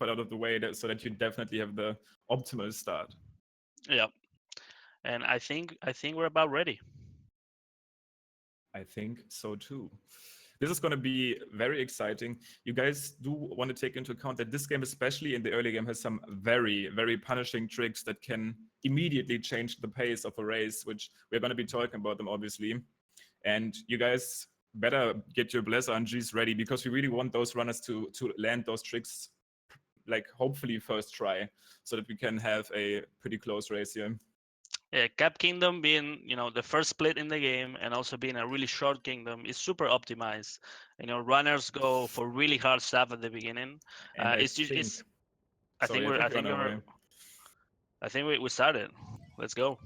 fall out of the way so that you definitely have the optimal start. Yeah, and I think we're about ready. I think so too. This is going to be very exciting. You guys do want to take into account that this game, especially in the early game, has some very, very punishing tricks that can immediately change the pace of a race, which we're going to be talking about them, obviously. And you guys better get your Bless RNGs ready, because we really want those runners to land those tricks, like hopefully first try, so that we can have a pretty close race here. Yeah, Cap Kingdom being, you know, the first split in the game and also being a really short kingdom is super optimized. You know, runners go for really hard stuff at the beginning. And I It's just, think, it's. sorry, I think we're on our way. I think we started. Let's go.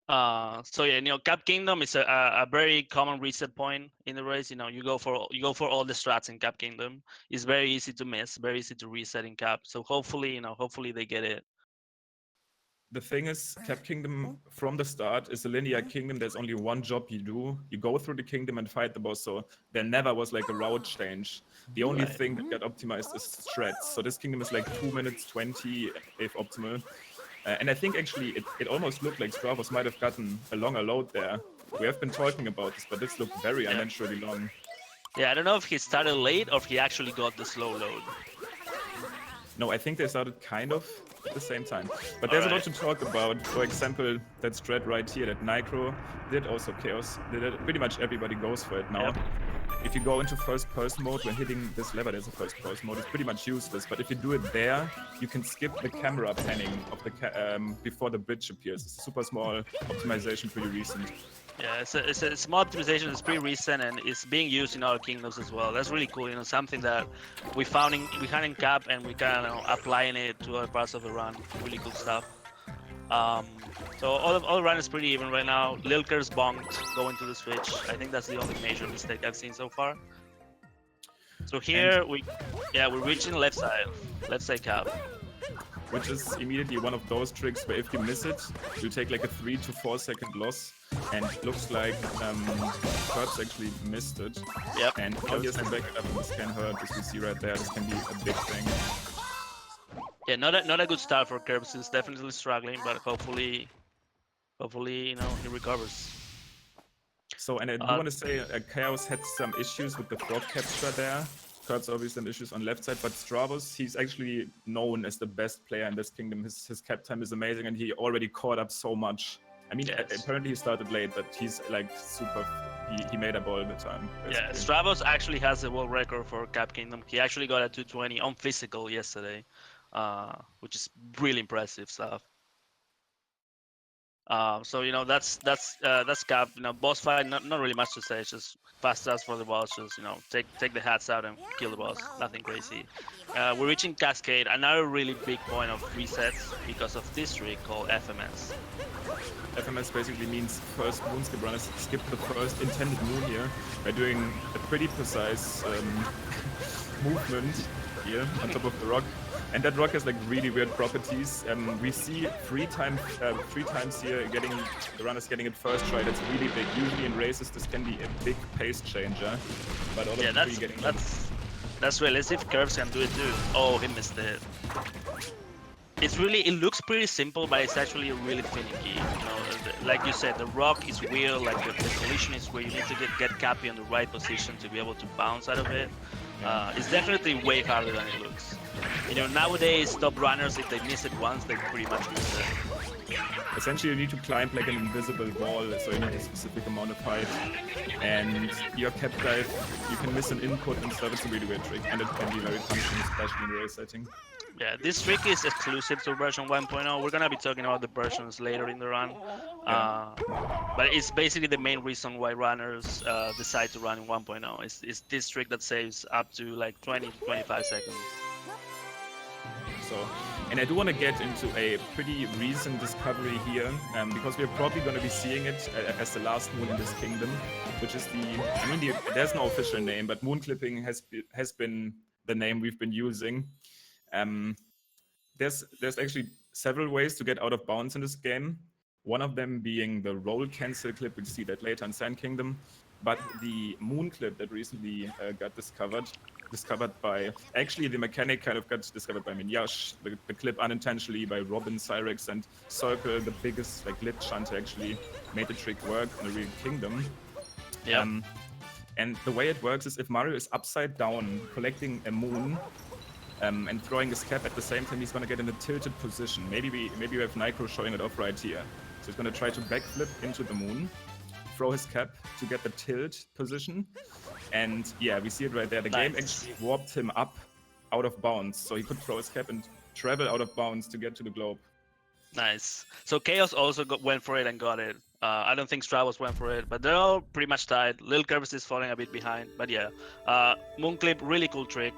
So yeah, you know, Cap Kingdom is a very common reset point in the race. You know, you go for all the strats in Cap Kingdom. It's very easy to miss, very easy to reset in Cap. So hopefully, you know, hopefully they get it. The thing is, Cap Kingdom from the start is a linear kingdom. There's only one job you do. You go through the kingdom and fight the boss. So there never was like a route change. The only Right. thing that got optimized is strats. So this kingdom is like 2 minutes 20 if optimal. And I think actually it almost looked like Stravos might have gotten a longer load there. We have been talking about this, but this looked very Yeah. unnaturally long. Yeah, I don't know if he started late or if he actually got the slow load. No, I think they started kind of at the same time. But there's a lot to talk about. For example, that strat right here that Nicro did, also Chaos did it. Pretty much everybody goes for it now. Yep. If you go into first person mode when hitting this lever, there's a first person mode. It's pretty much useless. But if you do it there, you can skip the camera panning of the before the bridge appears. It's a super small optimization, pretty recent. Yeah, it's a small optimization. It's pretty recent and it's being used in other kingdoms as well. That's really cool. You know, something that we found in Cap and we kind of applying it to other parts of the run. Really cool stuff. So all the run is pretty even right now. LilKirbs bonked going to the switch. I think that's the only major mistake I've seen so far. So here we're reaching left side Cap. Which is immediately one of those tricks where if you miss it, you take like a 3 to 4 second loss. And it looks like LilKirbs actually missed it. Yep. And now he has to back it up, and this can hurt, as we see right there. This can be a big thing. Yeah, not a good start for Kirbs. He's definitely struggling, but hopefully, you know, he recovers. So, and I do want to say, Chaos had some issues with the frog capture there. Kurt's obviously some issues on left side, but Stravos, he's actually known as the best player in this kingdom. His cap time is amazing, and he already caught up so much. I mean, yes. Apparently he started late, but he's like super. He made up all the time. Basically. Yeah, Stravos actually has the world record for Cap Kingdom. He actually got a 220 on physical yesterday, which is really impressive stuff. So you know that's Cap. You know, boss fight, not really much to say. It's just fast as for the boss. Just, you know, take the hats out and kill the boss. Nothing crazy. We're reaching Cascade, another really big point of resets because of this trick called FMS. FMS basically means first moonskip runners skip the first intended moon here by doing a pretty precise movement here on top of the rock. And that rock has like really weird properties. We see three times here the runners getting it first try. That's really big. Usually in races this can be a big pace changer. But all of the three getting that's real. Let's see if Curves can do it too. Oh, he missed it. It looks pretty simple, but it's actually really finicky. You know, like you said, the rock is weird. Like the collision is where you need to get Cappy in the right position to be able to bounce out of it. It's definitely way harder than it looks. You know, nowadays top runners, if they miss it once, they pretty much miss it. Essentially, you need to climb like an invisible wall, so you need a specific amount of height. And your cap dive, you can miss an input and stuff. It's a really weird trick, and it can be very punishing, especially in race setting. Yeah, this trick is exclusive to version 1.0. We're gonna be talking about the versions later in the run. But it's basically the main reason why runners decide to run in 1.0. It's this trick that saves up to like 20 to 25 seconds. So, and I do want to get into a pretty recent discovery here, because we're probably going to be seeing it as the last moon in this kingdom, which is there's no official name, but moon clipping has been the name we've been using. There's actually several ways to get out of bounds in this game. One of them being the roll cancel clip. We'll see that later in Sand Kingdom. But the moon clip that recently got discovered discovered by, actually the mechanic kind of got discovered by Minyash, the clip unintentionally by Robin, Cyrex, and Circle, the biggest like glitch hunter, actually made the trick work in the real kingdom. Yeah. And the way it works is if Mario is upside down, collecting a moon, and throwing his cap at the same time, he's gonna get in a tilted position. Maybe we have Nicro showing it off right here. So he's gonna try to backflip into the moon, throw his cap to get the tilt position, and yeah, we see it right there. The game actually warped him up out of bounds, so he could throw his cap and travel out of bounds to get to the globe. Nice. So Chaos also went for it and got it. I don't think Stravos went for it, but they're all pretty much tied. LilKirbs is falling a bit behind, but yeah. Moonclip, really cool trick.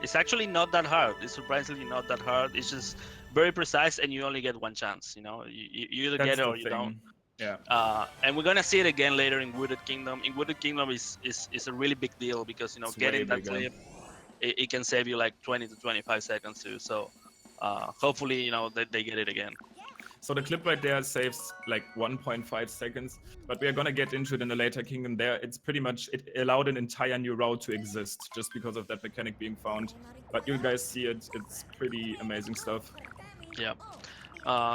It's actually not that hard. It's surprisingly not that hard. It's just very precise, and you only get one chance. You know, you either get it or you don't. Yeah. And we're gonna see it again later in Wooded Kingdom. In Wooded Kingdom is a really big deal because you know getting that clip, it can save you like 20 to 25 seconds too. So hopefully you know they get it again. So the clip right there saves like 1.5 seconds, but we are gonna get into it in the later kingdom. There, it's pretty much, it allowed an entire new route to exist just because of that mechanic being found. But you guys see it, it's pretty amazing stuff. Yeah.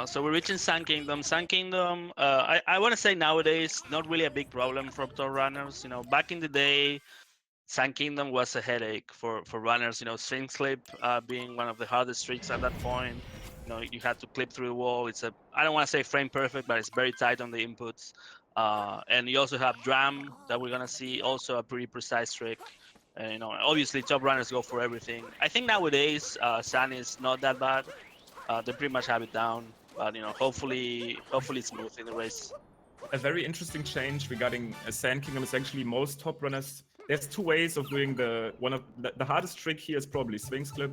So we're reaching Sun Kingdom. Sun Kingdom, I want to say nowadays, not really a big problem for top runners. You know, back in the day, Sun Kingdom was a headache for runners. You know, Sphinx Clip being one of the hardest tricks at that point. You know, you had to clip through the wall. It's I don't want to say frame perfect, but it's very tight on the inputs. And you also have Dram that we're gonna see, also a pretty precise trick. You know, obviously top runners go for everything. I think nowadays Sun is not that bad. They pretty much have it down, but you know, hopefully it's smooth in the race. A very interesting change regarding Sand Kingdom is actually most top runners. There's two ways of doing the hardest trick here is probably Sphinx Clip,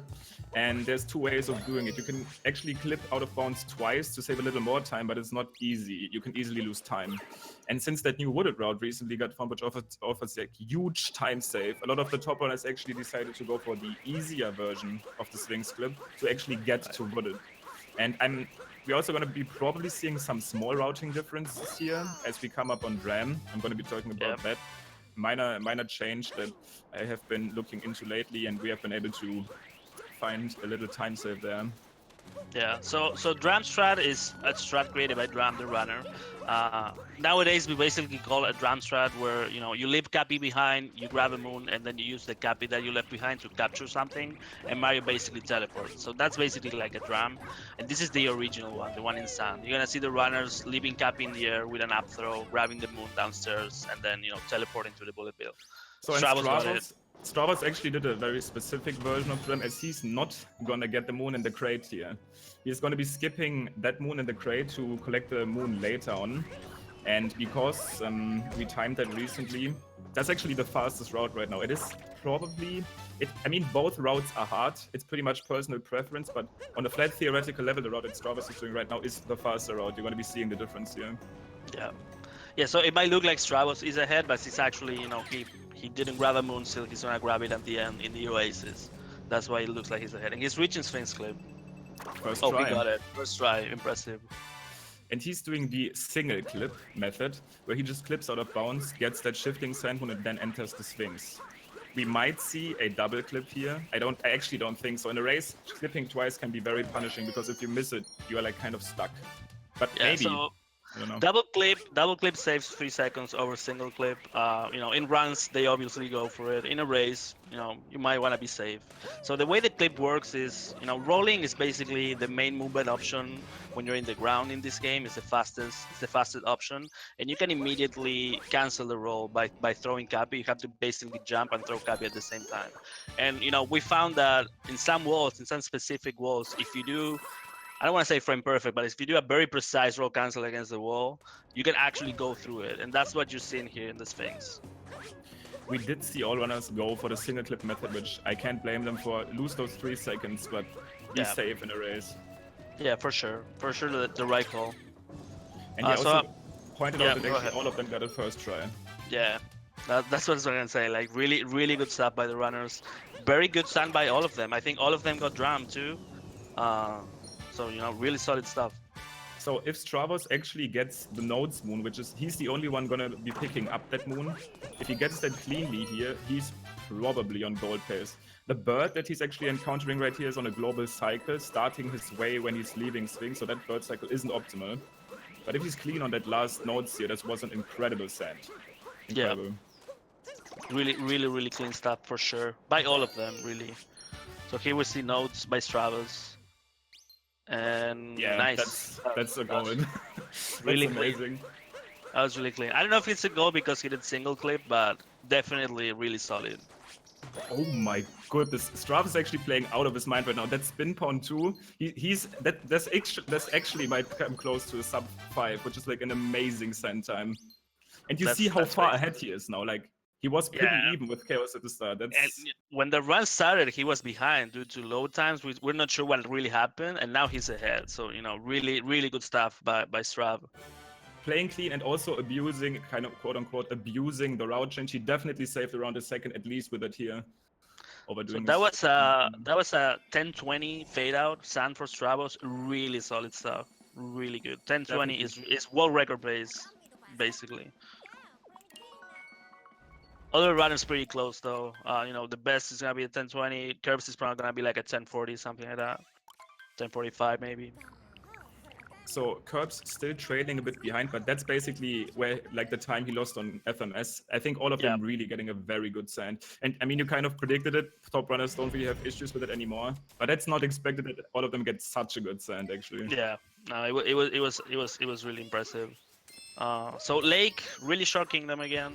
and there's two ways of doing it. You can actually clip out of bounds twice to save a little more time, but it's not easy. You can easily lose time. And since that new wooded route recently got found, which offers a huge time save, a lot of the top runners actually decided to go for the easier version of the Sphinx Clip to actually get to wooded. And we're also going to be probably seeing some small routing differences here as we come up on Dram. I'm going to be talking about that. Minor change that I have been looking into lately, and we have been able to find a little time save there. Yeah, so Dram strat is a strat created by Dram the runner. Nowadays we basically call it a Dram strat where you know you leave Cappy behind, you grab a moon, and then you use the Cappy that you left behind to capture something, and Mario basically teleports. So that's basically like a Dram, and this is the original one, the one in Sun. You're gonna see the runners leaving Cappy in the air with an up throw, grabbing the moon downstairs, and then you know teleporting to the bullet bill. So Stravos actually did a very specific version of Dram, as he's not gonna get the moon in the crate here. He's gonna be skipping that moon in the crate to collect the moon later on. And because we timed that recently, that's actually the fastest route right now. It is probably, I mean, both routes are hard. It's pretty much personal preference, but on a flat theoretical level, the route that Stravos is doing right now is the faster route. You're gonna be seeing the difference here. Yeah, so it might look like Stravos is ahead, but it's actually, you know, he didn't grab a moon still. He's gonna grab it at the end in the Oasis. That's why it looks like he's ahead. And he's reaching Sphinx Clip. First try. We got it. First try. Impressive. And he's doing the single clip method, where he just clips out of bounds, gets that shifting sand moon, and then enters the Sphinx. We might see a double clip here. I actually don't think so. In a race, clipping twice can be very punishing because if you miss it, you are like kind of stuck. But yeah, maybe. So I don't know. Double clip saves 3 seconds over single clip. You know, in runs they obviously go for it. In a race, you know, you might want to be safe. So the way the clip works is, you know, rolling is basically the main movement option when you're in the ground in this game. It's the fastest option, and you can immediately cancel the roll by throwing Cappy. You have to basically jump and throw Cappy at the same time. And you know, we found that in some walls, in some specific walls, if you do, I don't want to say frame perfect, but if you do a very precise roll cancel against the wall, you can actually go through it. And that's what you're seeing here in the Sphinx. We did see all runners go for the single clip method, which I can't blame them for. Lose those 3 seconds, but be safe in a race. Yeah, for sure. For sure, the right call. And he also pointed out that actually all of them got a first try. Yeah, that's what I was going to say. Like, really, really good stuff by the runners. Very good stand by all of them. I think all of them got Dram too. So, you know, really solid stuff. So if Stravos actually gets the Nodes moon, which is, he's the only one gonna be picking up that moon. If he gets that cleanly here, he's probably on gold pace. The bird that he's actually encountering right here is on a global cycle, starting his way when he's leaving swing, so that bird cycle isn't optimal. But if he's clean on that last nodes here, that was an incredible sand. Incredible. Yeah. Really clean stuff for sure. By all of them, really. So here we see nodes by Stravos. And Yeah, nice. that's a goal. Really That's clean. amazing. That was really clean. I don't know if it's a goal because he did single clip, but definitely really solid. Oh my goodness, Stravos is actually playing out of his mind right now. That spin pawn too. That's actually might come close to a sub 5, which is like an amazing send time. And you see how far ahead he is now. Like he was pretty even with Chaos at the start. And when the run started, he was behind due to load times. We're not sure what really happened, and now he's ahead. So really good stuff by Strav. Playing clean and also abusing, kind of quote unquote, abusing the route change. He definitely saved around a second at least with it here. Overdoing so that was a 10-20 fade out sand for Stravos. Really solid stuff. Really good. 10-20 is world record pace, basically. Other runners pretty close though. The best is gonna be a 10-20. Curbs is probably gonna be like a 10-40, something like that. 10-45 maybe. So Curbs still trailing a bit behind, but that's basically where like the time he lost on FMS. I think all of them really getting a very good sand. And I mean, you kind of predicted it. Top runners don't really have issues with it anymore. But that's not expected that all of them get such a good sand actually. Yeah, no, it was really impressive. So Lake, really short kingdom again.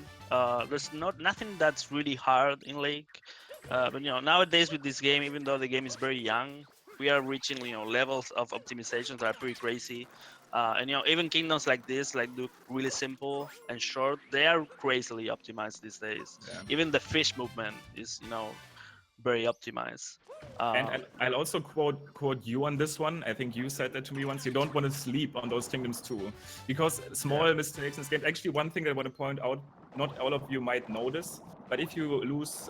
There's nothing that's really hard in Lake. But nowadays with this game, even though the game is very young, we are reaching levels of optimizations that are pretty crazy. And even kingdoms like this, like look really simple and short, they are crazily optimized these days. Yeah. Even the fish movement is very optimized. And I'll also quote you on this one. I think you said that to me once. You don't want to sleep on those kingdoms too, because small mistakes in this game. Actually, one thing I want to point out: not all of you might know this, but if you lose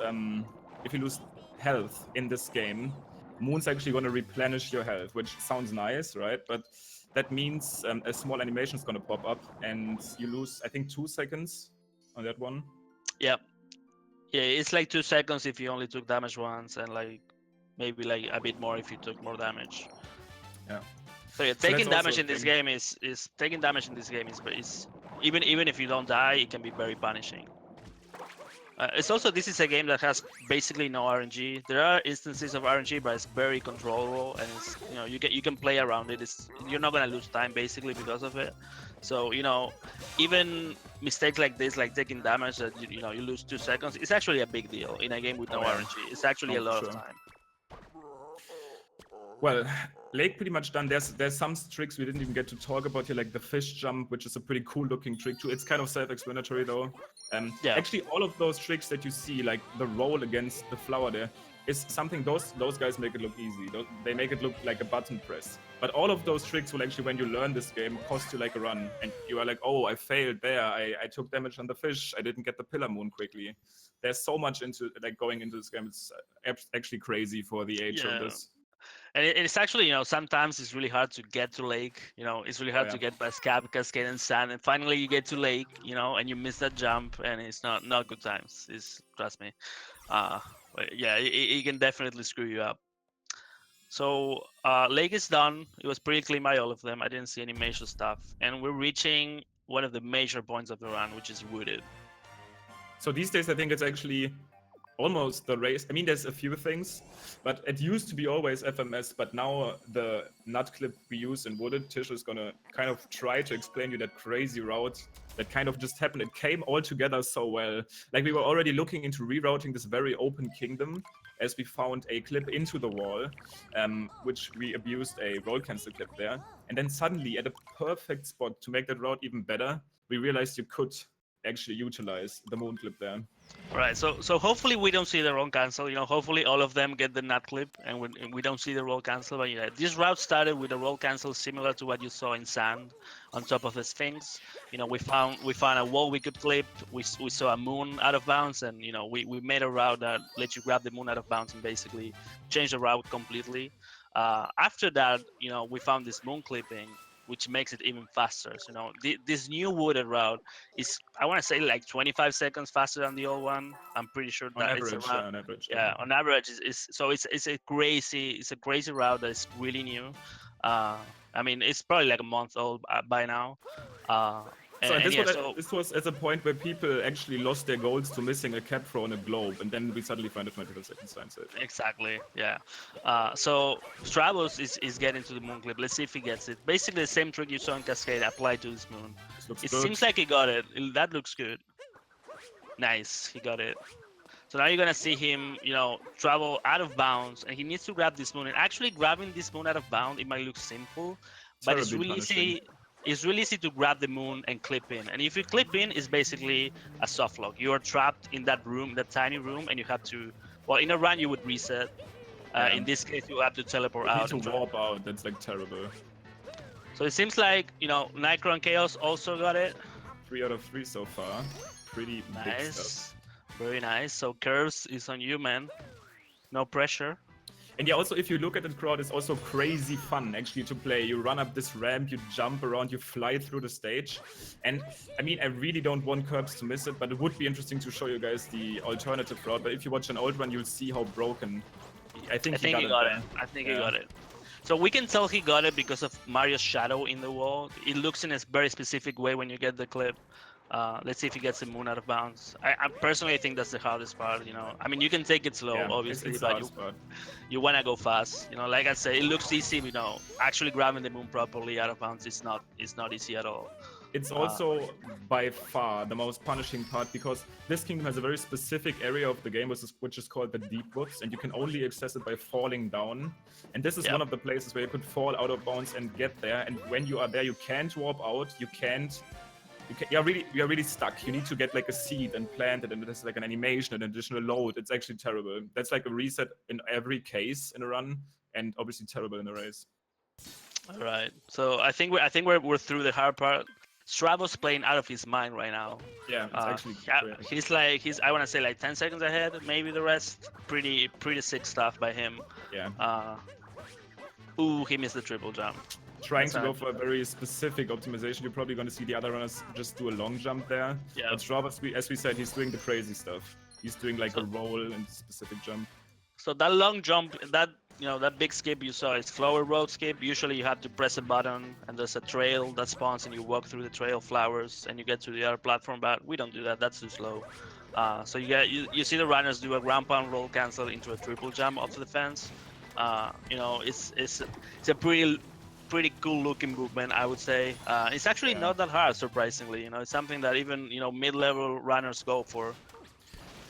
health in this game, Moon's actually going to replenish your health, which sounds nice, right? But that means a small animation is going to pop up, and you lose, I think, 2 seconds on that one. Yep. Yeah, it's like 2 seconds if you only took damage once, and like maybe like a bit more if you took more damage. Yeah. So yeah, taking damage in this game is taking damage in this game is even if you don't die, it can be very punishing. It's also, this is a game that has basically no RNG. There are instances of RNG, but it's very controllable, and it's you can play around it. You're not gonna lose time basically because of it. So even mistakes like this, like taking damage that you lose 2 seconds, it's actually a big deal in a game with no RNG. It's actually a lot of time. Well, Lake pretty much done. There's some tricks we didn't even get to talk about here, like the fish jump, which is a pretty cool looking trick too. It's kind of self-explanatory though. Actually, all of those tricks that you see, like the roll against the flower there, is something those guys make it look easy. They make it look like a button press. But all of those tricks will actually, when you learn this game, cost you like a run. And you are like, oh, I failed there. I took damage on the fish. I didn't get the pillar moon quickly. There's so much into like going into this game. It's actually crazy for the age of this. And it's actually, sometimes it's really hard to get to Lake. It's really hard to get past Cascade and Sand, and finally you get to Lake, and you miss that jump, and it's not good times. Trust me. Yeah, it can definitely screw you up. So Lake is done. It was pretty clean by all of them. I didn't see any major stuff, and we're reaching one of the major points of the run, which is Wooded. So these days, I think it's actually almost the race. I mean, there's a few things, but it used to be always FMS, but now the nut clip we use in Wooded, Tish is gonna kind of try to explain you that crazy route that kind of just happened. It came all together so well. Like we were already looking into rerouting this very open kingdom as we found a clip into the wall, which we abused a roll cancel clip there. And then suddenly at a perfect spot to make that route even better, we realized you could actually utilize the moon clip there. Right, so hopefully we don't see the roll cancel. Hopefully all of them get the nut clip, and we don't see the roll cancel. But this route started with a roll cancel similar to what you saw in Sand, on top of the Sphinx. We found a wall we could clip. We saw a moon out of bounds, and we made a route that lets you grab the moon out of bounds and basically change the route completely. After that, we found this moon clipping, and we found a wall we could clip. We saw a moon out of bounds, and we found a wall we could clip. We found a moon out of bounds, and basically change the route completely. After that, we found this moon clipping, and we found a wall we could clip. We saw a moon out of bounds, and basically change the route completely. After that, we found this moon clipping, which makes it even faster. So, this new wooded route is, I want to say, like 25 seconds faster than the old one. I'm pretty sure On that it's average, around. yeah, on average. Yeah, on average, so it's a crazy route that is really new. I mean, it's probably like a month old by now. Uh, So and yeah, this was at a point where people actually lost their goals to missing a cap throw on a globe, and then we suddenly find a 25 seconds time save. exactly, yeah. So Stravos is getting to the moon clip. Let's see if he gets it. Basically, the same trick you saw in Cascade applied to this moon. This looks It good. seems like he got it. That looks good. Nice, he got it. So now you're gonna see him, travel out of bounds, and he needs to grab this moon. And actually, grabbing this moon out of bounds, it might look simple, but it's Terribly really punishing. easy. It's really easy to grab the moon and clip in. And if you clip in, it's basically a soft lock. You are trapped in that room, that tiny room, and you have to. Well, in a run, you would reset. Yeah. In this case, you have to teleport You need out. to warp out. That's like terrible. So it seems like Nitro and Chaos also got it. 3 out of 3 so far. Pretty big stuff. Nice, very nice. So Curves is on you, man. No pressure. And yeah, also if you look at the crowd, it's also crazy fun actually to play. You run up this ramp, you jump around, you fly through the stage. And I mean, I really don't want Curbs to miss it, but it would be interesting to show you guys the alternative route. But if you watch an old one, you'll see how broken. I think he got it. I think he got it. So we can tell he got it because of Mario's shadow in the wall. It looks in a very specific way when you get the clip. Let's see if he gets the moon out of bounds. I personally think that's the hardest part. I mean, you can take it slow, Yeah, obviously, it's but hard, you wanna go fast. Like I said, it looks easy. Actually grabbing the moon properly out of bounds is not easy at all. It's also by far the most punishing part because this kingdom has a very specific area of the game which is called the Deep Woods, and you can only access it by falling down. And this is one of the places where you could fall out of bounds and get there. And when you are there, you can't warp out. You're really stuck. You need to get like a seed and plant it, and there's like an animation, an additional load. It's actually terrible. That's like a reset in every case in a run, and obviously terrible in a race. All right. So I think we're through the hard part. Stravos playing out of his mind right now. Yeah, it's actually he's I want to say like 10 seconds ahead. Maybe the rest pretty sick stuff by him. Yeah. Ooh, he missed the triple jump. Trying to go for a very specific optimization. You're probably going to see the other runners just do a long jump there. Yeah. But Stravos, as we said, he's doing the crazy stuff. He's doing like a roll and specific jump. So that long jump, that big skip you saw is flower road skip. Usually you have to press a button and there's a trail that spawns and you walk through the trail flowers and you get to the other platform, but we don't do that. That's too slow. So you see the runners do a ground pound roll cancel into a triple jump off the fence. It's a pretty cool looking movement, I would say. It's actually not that hard, surprisingly. It's something that even mid-level runners go for.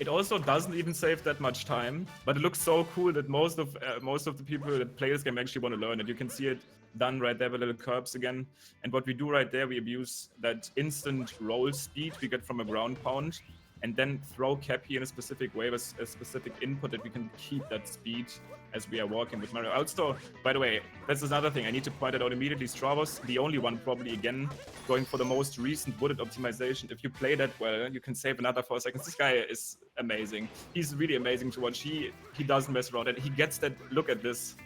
It also doesn't even save that much time, but it looks so cool that most of the people that play this game actually want to learn it. You can see it done right there with LilKirbs again. And what we do right there, we abuse that instant roll speed we get from a ground pound, and then throw Cappy in a specific way with a specific input that we can keep that speed as we are walking with Mario. Also, by the way, that's another thing I need to point it out immediately. Stravos, the only one probably again going for the most recent wooded optimization. If you play that well, you can save another 4 seconds. This guy is amazing. He's really amazing to watch. He doesn't mess around, and he gets that. Look at this.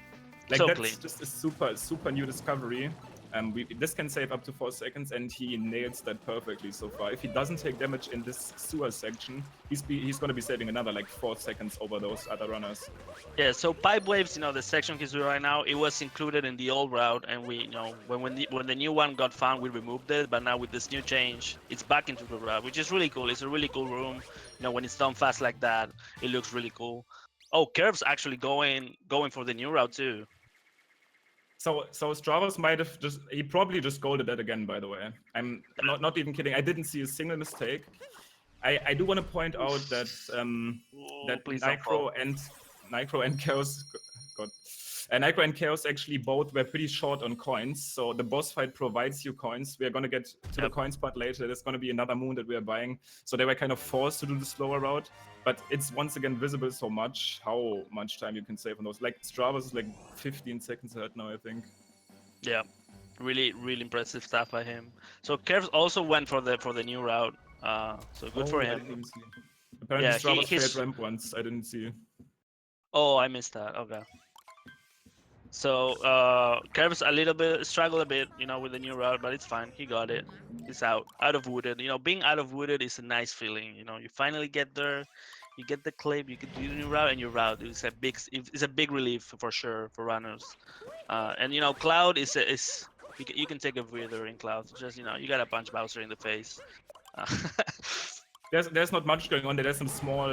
Like so that's clean. Just a super new discovery. This can save up to 4 seconds, and he nails that perfectly so far. If he doesn't take damage in this sewer section, he's going to be saving another like 4 seconds over those other runners. Yeah. So pipe waves, the section he's doing right now, it was included in the old route, and we, when the new one got found, we removed it. But now with this new change, it's back into the route, which is really cool. It's a really cool room. When it's done fast like that, it looks really cool. Oh, Curves actually going for the new route too. So Stravos he probably just golded that again, by the way. I'm not even kidding. I didn't see a single mistake. I do want to point out that Nicro and Chaos Nitro and Chaos actually both were pretty short on coins, so the boss fight provides you coins. We are going to get to the coins part later. There's going to be another moon that we are buying, so they were kind of forced to do the slower route, but it's once again visible so much how much time you can save on those. Like Stravos is like 15 seconds ahead now, I think. Yeah, really impressive stuff by him. So Curves also went for the new route, so good for him. Apparently Stravos failed ramp once. I didn't see. Oh, I missed that. Okay. So Curves a little bit struggle a bit, you know, with the new route, but it's fine. He got it. He's out of wooded. You know, being out of wooded is a nice feeling. You know, you finally get there, you get the clip, you can do the new route, and you're out. It's a big relief for sure for runners. And you know, Cloud is you can take a breather in Cloud. Just you know, you gotta punch Bowser in the face. Uh, There's not much going on. There's some small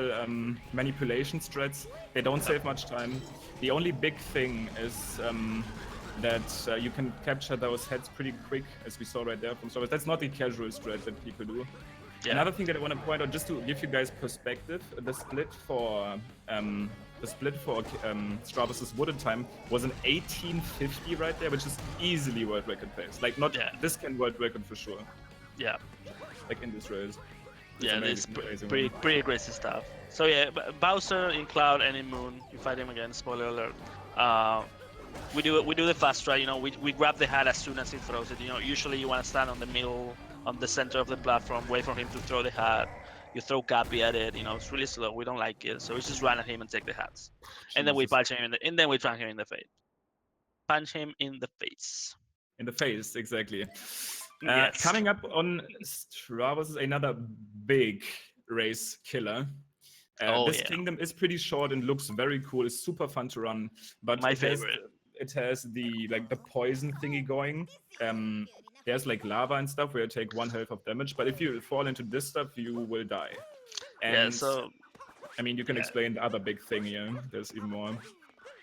manipulation strats. They don't save much time. The only big thing is that you can capture those heads pretty quick, as we saw right there from Stravos. That's not the casual strat that people do. Yeah. Another thing that I want to point out, just to give you guys perspective, the split for Stravos' wooded time was an 1850 right there, which is easily world record pace. Like not this can world record for sure. Yeah. Like in this race. Yeah, this pretty aggressive stuff. So yeah, Bowser in Cloud and in Moon, you fight him again. Spoiler alert. We do the fast try. You know, we grab the hat as soon as he throws it. You know, usually you want to stand on the middle, on the center of the platform, wait for him to throw the hat. You throw Cappy at it. You know, it's really slow. We don't like it, so we just run at him and take the hats, and then we punch him and then we punch him in the face. Punch him in the face. In the face, exactly. Yes. Coming up on Stravos is another big race killer. This kingdom is pretty short and looks very cool. It's super fun to run, but my favorite. It has the poison thingy going. There's like lava and stuff where you take 1 health of damage, but if you fall into this stuff, you will die. And yeah. So I mean, you can explain the other big thing here. There's even more.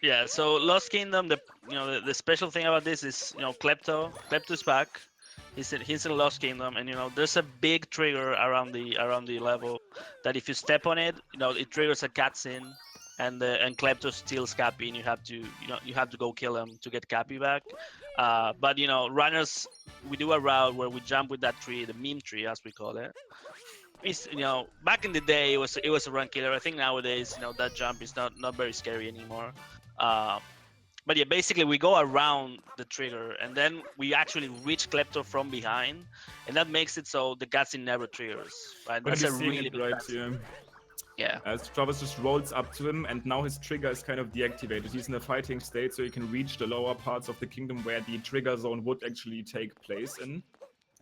Yeah. So Lost Kingdom, the special thing about this is Klepto. Klepto's back. He's in Lost Kingdom, and there's a big trigger around the level that if you step on it, it triggers a cutscene, and Klepto steals Cappy, and you have to go kill him to get Cappy back. But runners, we do a route where we jump with that tree, the meme tree as we call it. It's, back in the day it was a run killer. I think nowadays that jump is not very scary anymore. But yeah, basically we go around the trigger and then we actually reach Klepto from behind, and that makes it so the cutscene never triggers. Right? That's a really big cutscene. Yeah. Stravos just rolls up to him, and now his trigger is kind of deactivated. He's in a fighting state, so he can reach the lower parts of the kingdom where the trigger zone would actually take place in.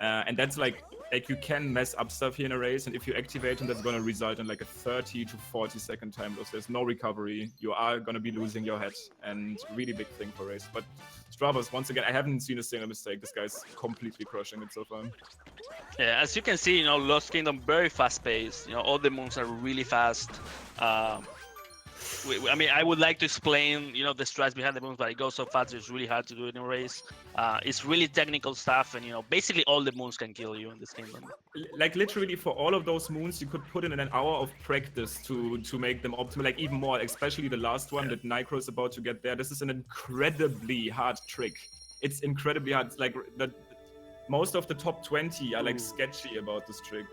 And that's like you can mess up stuff here in a race, and if you activate him, that's going to result in like a 30 to 40 second time loss. There's no recovery. You are going to be losing your head, and really big thing for race. But Stravos, once again, I haven't seen a single mistake. This guy's completely crushing it so far. Yeah, as you can see, Lost Kingdom very fast paced. All the moves are really fast. I mean, I would like to explain, the strats behind the moves, but it goes so fast, it's really hard to do it in a race. It's really technical stuff, and basically all the moves can kill you in this kingdom. Like literally, for all of those moves, you could put in an hour of practice to make them optimal. Like even more, especially the last one that Nicro is about to get there. This is an incredibly hard trick. It's incredibly hard. It's like most of the top 20 are like sketchy about this trick.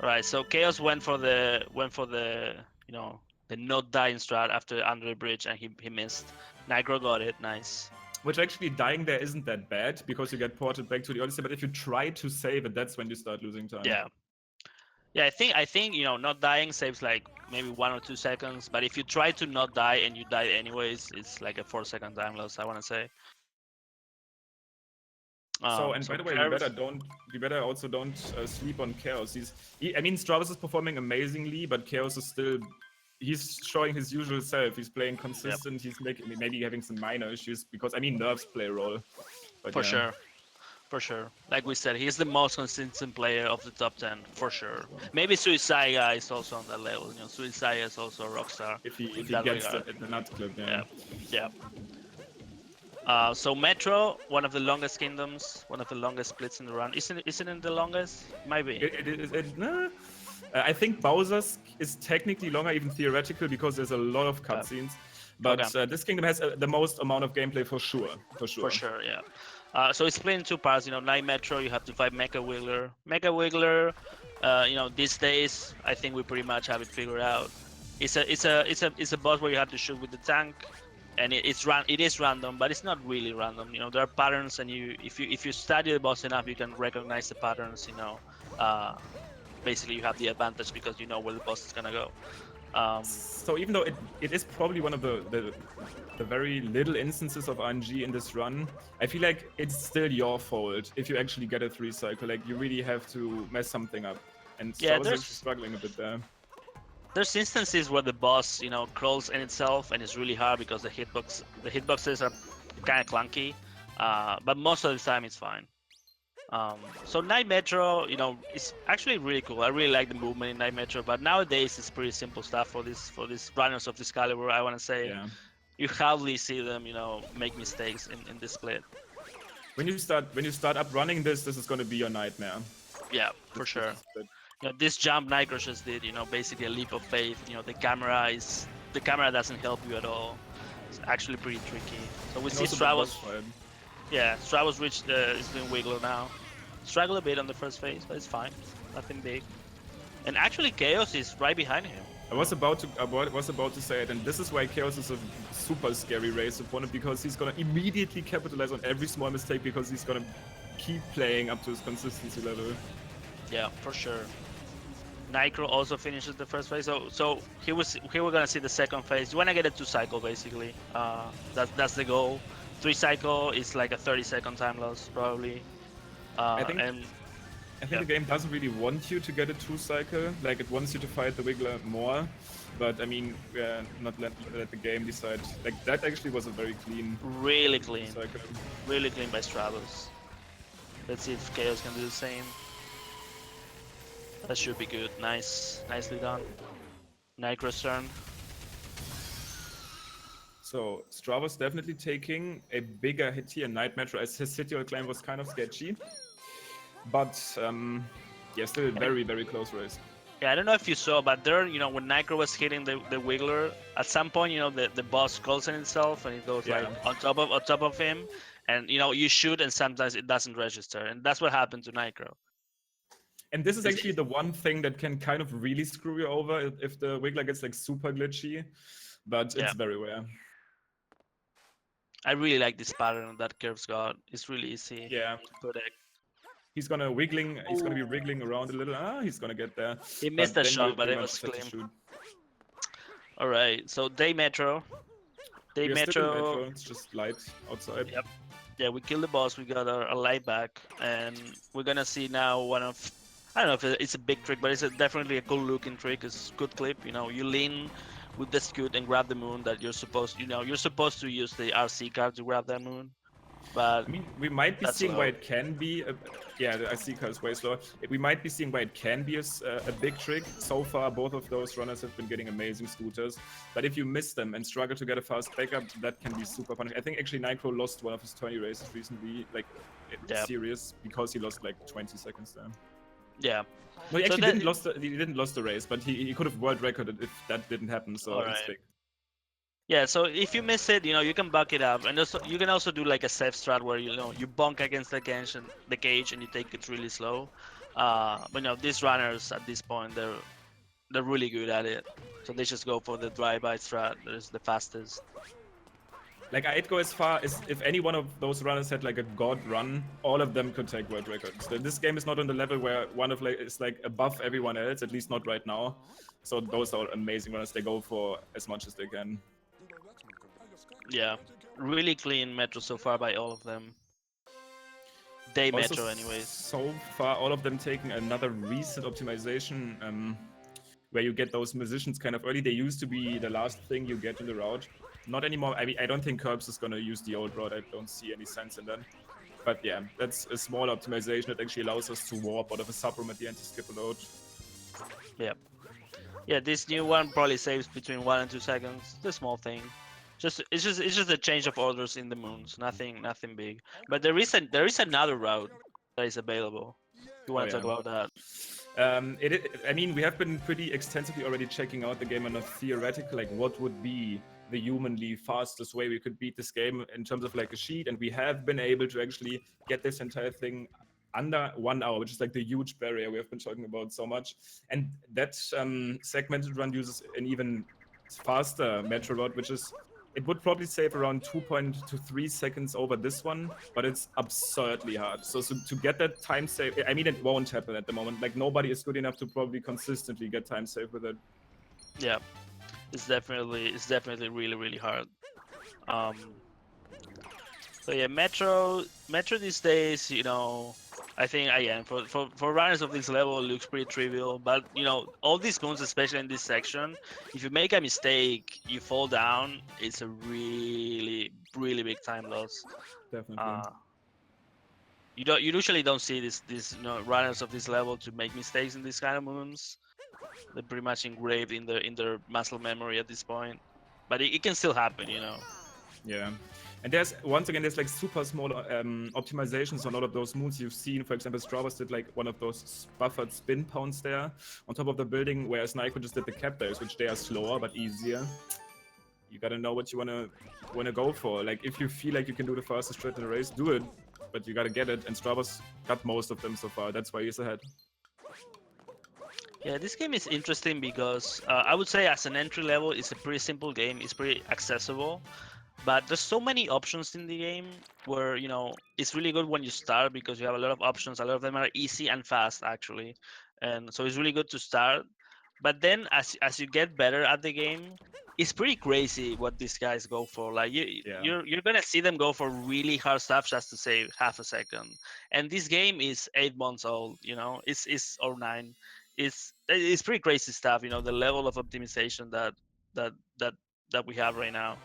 All right, so Chaos went for the the not dying strat after under the bridge, and he missed. Nigro got it, nice. Which actually dying there isn't that bad because you get ported back to the Odyssey, but if you try to save it, that's when you start losing time. Yeah. Yeah, I think not dying saves like maybe 1 or 2 seconds, but if you try to not die and you die anyways, it's like a 4-second time loss, I want to say. So by the way, we better also don't sleep on Chaos. I mean, Stravos is performing amazingly, but Chaos is still. He's showing his usual self. He's playing consistent. Yep. He's maybe having some minor issues because nerves play a role. But for sure. Like we said, he's the most consistent player of the top 10 for sure. Maybe Suicide is also on that level. Suicide is also a rockstar. If he gets the nut clip, yeah. So Metro, one of the longest kingdoms, one of the longest splits in the run. Isn't it the longest? Might be. I think Bowser's is technically longer, even theoretical, because there's a lot of cutscenes. But this kingdom has the most amount of gameplay for sure. For sure, yeah. So it's split in 2 parts. Night Metro, you have to fight Mecha Wiggler. Mecha Wiggler, these days, I think we pretty much have it figured out. It's a boss where you have to shoot with the tank, and it is random, but it's not really random. There are patterns, and if you study the boss enough, you can recognize the patterns. Basically you have the advantage because you know where the boss is gonna go. So even though it is probably one of the very little instances of RNG in this run, I feel like it's still your fault if you actually get a 3 cycle. Like you really have to mess something up. And Yeah, Stravos is actually struggling a bit there. there's instances where the boss, crawls in itself and it's really hard because the hitboxes are kind of clunky, but most of the time it's fine. So Night Metro, is actually really cool. I really like the movement in Night Metro, but nowadays it's pretty simple stuff for these runners of this caliber. I want to say Yeah. you hardly see them, make mistakes in this split. When you start up running this is going to be your nightmare. Yeah, for sure. This jump Nitro just did, basically a leap of faith. The camera doesn't help you at all. It's actually pretty tricky. So we see Stravos. Yeah, Stravos reached is doing Wiggler now. Struggled a bit on the first phase, but it's fine. Nothing big. And actually, Chaos is right behind him. I was about to say it, and this is why Chaos is a super scary race opponent, because he's gonna immediately capitalize on every small mistake, because he's gonna keep playing up to his consistency level. Yeah, for sure. Nicro also finishes the first phase, so here we're gonna see the second phase. You wanna get a 2 cycle basically. That's the goal. 3 cycle is like a 30-second time loss probably. I think the game doesn't really want you to get a 2 cycle. Like it wants you to fight the Wiggler more, but I mean, not let the game decide. Like that actually was a very clean, really clean cycle. Really clean by Stravos. Let's see if Chaos can do the same. That should be good. Nicely done. Nicro's turn. So Stravos definitely taking a bigger hit here in Night Metro, as his City claim was kind of sketchy. But yeah, still very, very close race. Yeah, I don't know if you saw, but there, when Nicro was hitting the Wiggler, at some point, the boss calls in itself and it goes like on top of him, and you shoot and sometimes it doesn't register, and that's what happened to Nicro. And this is actually the one thing that can kind of really screw you over if the Wiggler gets like super glitchy, but it's very rare. I really like this pattern that Curves got. It's really easy to protect. He's gonna be wriggling around a little. He's gonna get there. He missed a shot, but it was clean. All right, so Day Metro. Day Metro. It's just light outside. Yep. Yeah, we killed the boss. We got our light back, and we're gonna see now one of, I don't know if it's a big trick, but it's definitely a cool looking trick. It's a good clip. You lean with the scoot and grab the moon that you're supposed to use the RC card to grab that moon. But I mean, we might be seeing why it can be yeah, the RC card is way slower. We might be seeing why it can be a big trick. So far, both of those runners have been getting amazing scooters, but if you miss them and struggle to get a fast backup, that can be super punishing. I think actually Nicro lost one of his tourney races recently, like serious, because he lost like 20 seconds there. Yeah. No, he actually didn't lose the race, but he could have world recorded if that didn't happen. So it's big. Yeah, so if you miss it, you can buck it up, and also you can also do like a safe strat where you bonk against the cage and you take it really slow. But these runners at this point they're really good at it, so they just go for the drive-by strat. That is the fastest. Like I'd go as far as if any one of those runners had like a god run, all of them could take world records. So this game is not on the level where one of is like above everyone else, at least not right now. So those are amazing runners. They go for as much as they can. Yeah, really clean Metro so far by all of them. Day also, Metro anyways. So far, all of them taking another recent optimization where you get those musicians kind of early. They used to be the last thing you get in the route. Not anymore. I mean, I don't think LilKirbs is going to use the old route. I don't see any sense in that. But yeah, that's a small optimization that actually allows us to warp out of a sub-room at the end to skip a load. Yeah. Yeah, this new one probably saves between 1 and 2 seconds. It's a small thing. It's just a change of orders in the moons. Nothing big. But there is another route that is available. You want to talk about that? I mean, we have been pretty extensively already checking out the game on a theoretical, like what would be the humanly fastest way we could beat this game in terms of like a sheet, and we have been able to actually get this entire thing under 1 hour, which is like the huge barrier we have been talking about so much. And that segmented run uses an even faster metro route, which is, it would probably save around 2.3 seconds over this one, but it's absurdly hard. So to get that time save, I mean, it won't happen at the moment. Like nobody is good enough to probably consistently get time save with it. Yeah, it's definitely really hard. Um, so yeah, Metro these days, I think again for runners of this level it looks pretty trivial, but all these moves, especially in this section, if you make a mistake, you fall down, it's a really big time loss. Definitely. Uh, you usually don't see these runners of this level to make mistakes in these kind of moves. They're pretty much engraved in their muscle memory at this point, but it can still happen. Yeah. And there's once again there's like super small optimizations on all of those moves you've seen. For example, Stravos did like one of those buffered spin pounds there on top of the building, whereas Nycro just did the cap days, which they are slower but easier. You gotta know what you wanna go for. Like if you feel like you can do the fastest strat in the race, do it. But you gotta get it. And Stravos got most of them so far. That's why he's ahead. Yeah, this game is interesting because I would say as an entry level, it's a pretty simple game. It's pretty accessible, but there's so many options in the game where it's really good when you start because you have a lot of options. A lot of them are easy and fast actually, and so it's really good to start. But then as you get better at the game, it's pretty crazy what these guys go for. Like Yeah. you're gonna see them go for really hard stuff just to save half a second. And this game is 8 months old. It's or 9. It's pretty crazy stuff. The level of optimization that that that we have right now.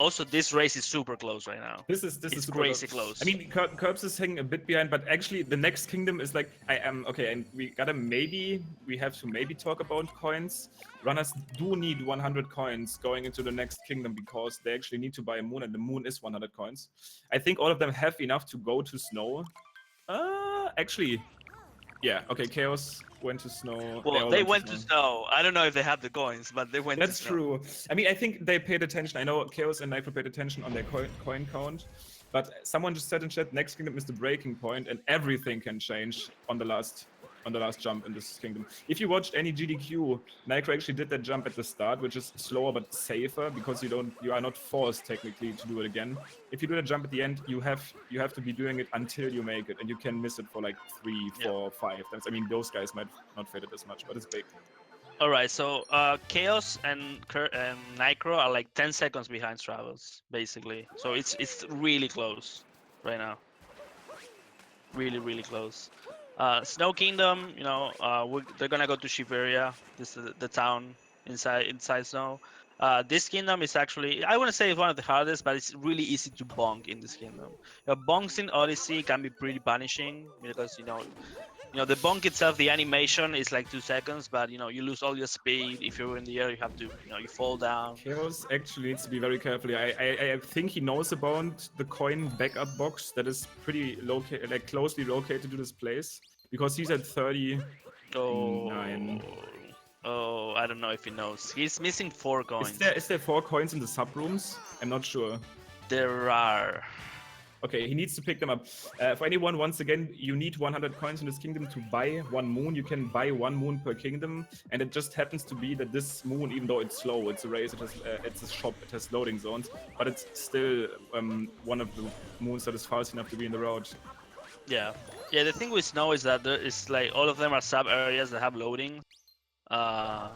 Also, this race is super close right now. This is It's super crazy close. close. I mean, Curbs is hanging a bit behind, but actually the next kingdom is like I am okay, and we have to maybe talk about coins. Runners do need 100 coins going into the next kingdom because they actually need to buy a moon, and the moon is 100 coins. I think all of them have enough to go to snow. Actually, yeah. Okay, Chaos went to snow. They Well, all they went to went to snow. snow. I don't know if they have the coins, but they went to That's snow. true. I mean, I think they paid attention. I know Chaos and Nitro paid attention on their coin count, but someone just said in chat, next kingdom is the breaking point, and everything can change on the last jump in this kingdom. If you watched any GDQ, Nitro actually did that jump at the start, which is slower but safer because you are not forced technically to do it again. If you do the jump at the end, you have to be doing it until you make it, and you can miss it for like 3, 4, 5 times. I mean, those guys might not fade it as much, but it's big. All right, so Chaos and Nitro are like 10 seconds behind Stravos, basically. So it's really close right now. Really close. Snow Kingdom, they're gonna go to Shiveria. This is the town inside Snow. This kingdom is actually, I want to say, it's one of the hardest, but it's really easy to bonk in this kingdom. Bonks in Odyssey can be pretty punishing because the bonk itself, the animation is like 2 seconds, but you lose all your speed. If you're in the air, you have to, you fall down. Chaos actually needs to be very careful. I think he knows about the coin backup box that is pretty closely located to this place because he's at 39. Oh, I don't know if he knows. He's missing 4 coins. Is there 4 coins in the sub rooms? I'm not sure. There are. Okay, he needs to pick them up. For anyone, once again, you need 100 coins in this kingdom to buy 1 moon. You can buy 1 moon per kingdom, and it just happens to be that this moon, even though it's slow, it's a race, it's a shop, it has loading zones, but it's still one of the moons that is fast enough to be in the route. Yeah. The thing with snow is that there is like all of them are sub areas that have loading, and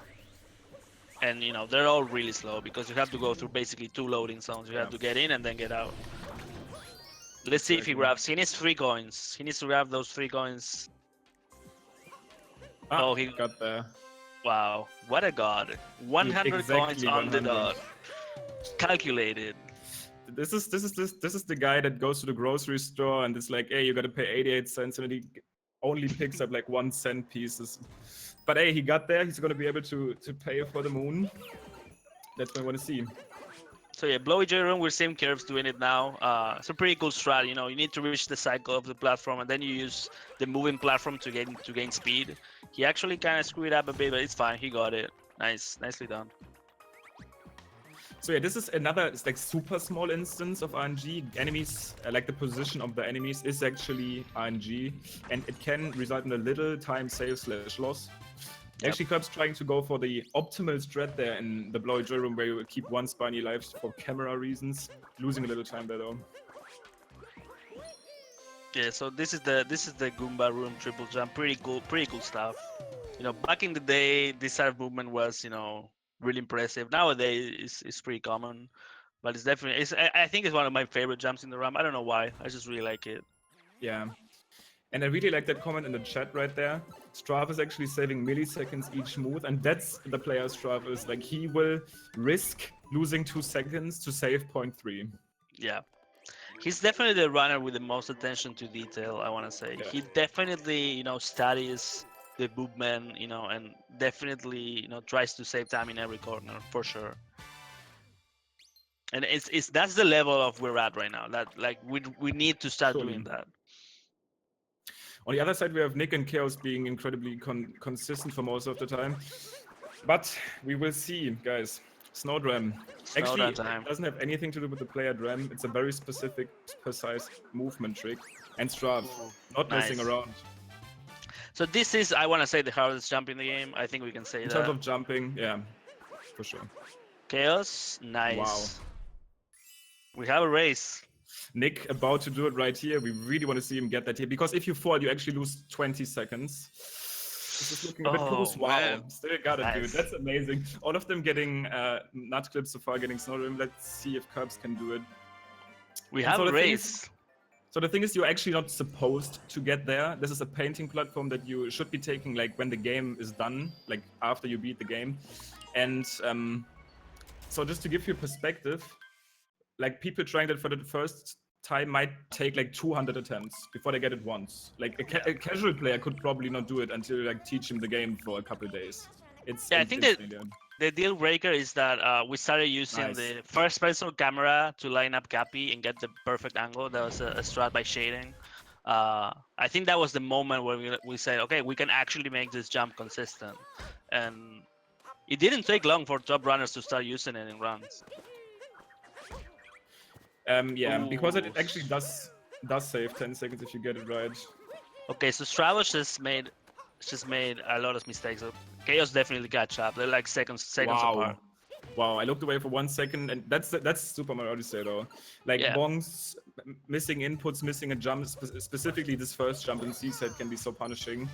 they're all really slow because you have to go through basically 2 loading zones. You have to get in and then get out. Let's see if he grabs. He needs 3 coins. He needs to grab those 3 coins. Oh, he got there. Wow, what a god! 100 exactly coins on 100. the dot. Calculated. This is the guy that goes to the grocery store and it's like, hey, you gotta pay 88 cents, and he only picks up like 1 cent pieces. But hey, he got there. He's gonna be able to pay for the moon. That's what I want to see. So yeah, Blowy J Room, we're seeing LilKirbs doing it now. It's a pretty cool strat. You need to reach the cycle of the platform, and then you use the moving platform to gain speed. He actually kind of screwed up a bit, but it's fine. He got it. Nicely done. So yeah, this is another like super small instance of RNG. Enemies, like the position of the enemies is actually RNG, and it can result in a little time save / loss. Yep. Actually, Curb's trying to go for the optimal strat there in the Blowy J Room, where you keep 1 spiny life for camera reasons. Losing a little time there though. Yeah, so this is the Goomba room triple jump. Pretty cool stuff. You know, back in the day, this sort of movement was, really impressive. Nowadays, it's pretty common, but it's definitely, I think it's one of my favorite jumps in the RAM. I don't know why. I just really like it. Yeah. And I really like that comment in the chat right there. Strav is actually saving milliseconds each move, and that's the player Strav is. Like, he will risk losing 2 seconds to save 0.3. Yeah. He's definitely the runner with the most attention to detail, I want to say. Yeah. He definitely, studies the movement, and definitely, tries to save time in every corner, for sure. And it's that's the level of we're at right now. That like we need to start Surely. doing that. On the other side, we have Nick and Chaos being incredibly consistent for most of the time. But we will see, guys. Snowdram. Actually, Snowdown it time. doesn't have anything to do with the player Dram. It's a very specific, precise movement trick. And Strav, Ooh, not messing nice. around. So this is, I want to say, the hardest jump in the game. I think we can say In terms that. of jumping, yeah, for sure. Chaos, Wow. nice. We have a race. Nick about to do it right here. We really want to see him get that here, because if you fall, you actually lose 20 seconds. This is looking a bit close. Wow, Man. still got it, Nice. dude. That's amazing. All of them getting nut clips so far, getting Snowdram. Let's see if Curbs can do it. We And have so a the thing is, race. So the thing is, you're actually not supposed to get there. This is a painting platform that you should be taking like when the game is done, like after you beat the game. And so just to give you perspective, like people trying that for the first time might take like 200 attempts before they get it once. Like a casual player could probably not do it until you like teach him the game for a couple of days. It's Yeah, I think that insane, yeah. the deal breaker is that we started using Nice. the first person camera to line up Cappy and get the perfect angle. That was a strat by shading. I think that was the moment where we said, okay, we can actually make this jump consistent. And it didn't take long for top runners to start using it in runs. Yeah, because it Ooh. actually does save 10 seconds if you get it right. Okay, so Stravos just made a lot of mistakes. So Chaos definitely got up. They're like seconds Wow. apart. Wow, I looked away for 1 second, and that's Super Mario Odyssey though. Like Yeah. bongs, missing inputs, missing a jump. Specifically, this first jump in C-side can be so punishing.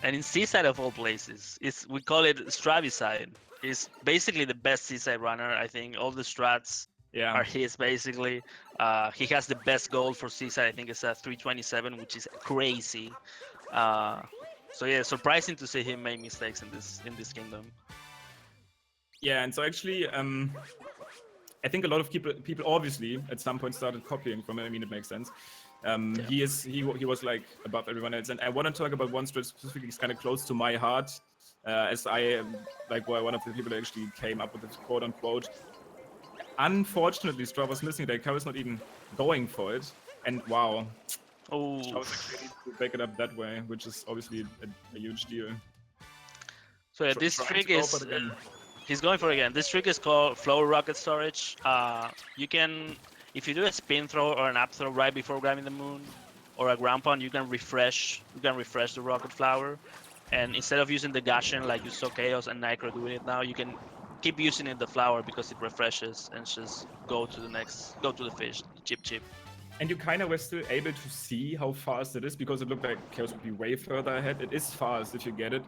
And in Seaside of all places, we call it Straviside. He's basically the best Seaside runner. I think all the strats Yeah. are his basically. He has the best goal for Seaside. I think it's a 327, which is crazy. So yeah, surprising to see him make mistakes in this kingdom. Yeah, and so actually, I think a lot of people obviously at some point started copying from him. I mean, it makes sense. Yeah. He was like above everyone else, and I want to talk about one strat specifically. It's kind of close to my heart, as I am like one of the people that actually came up with it, quote unquote. Unfortunately, Straw was missing. The car was not even going for it, and wow, Oh. Straw actually needs to back it up that way, which is obviously a huge deal. So yeah, this Trying trick to go for is it again. he's going for it again. This trick is called flow rocket storage. You can, if you do a spin throw or an up throw right before grabbing the moon, or a ground pound, you can refresh the rocket flower, and instead of using the Gushin like you saw Chaos and Nicro doing it now, you can keep using it the flower because it refreshes and just go to the fish, chip. And you kind of were still able to see how fast it is, because it looked like Chaos would be way further ahead. It is fast if you get it.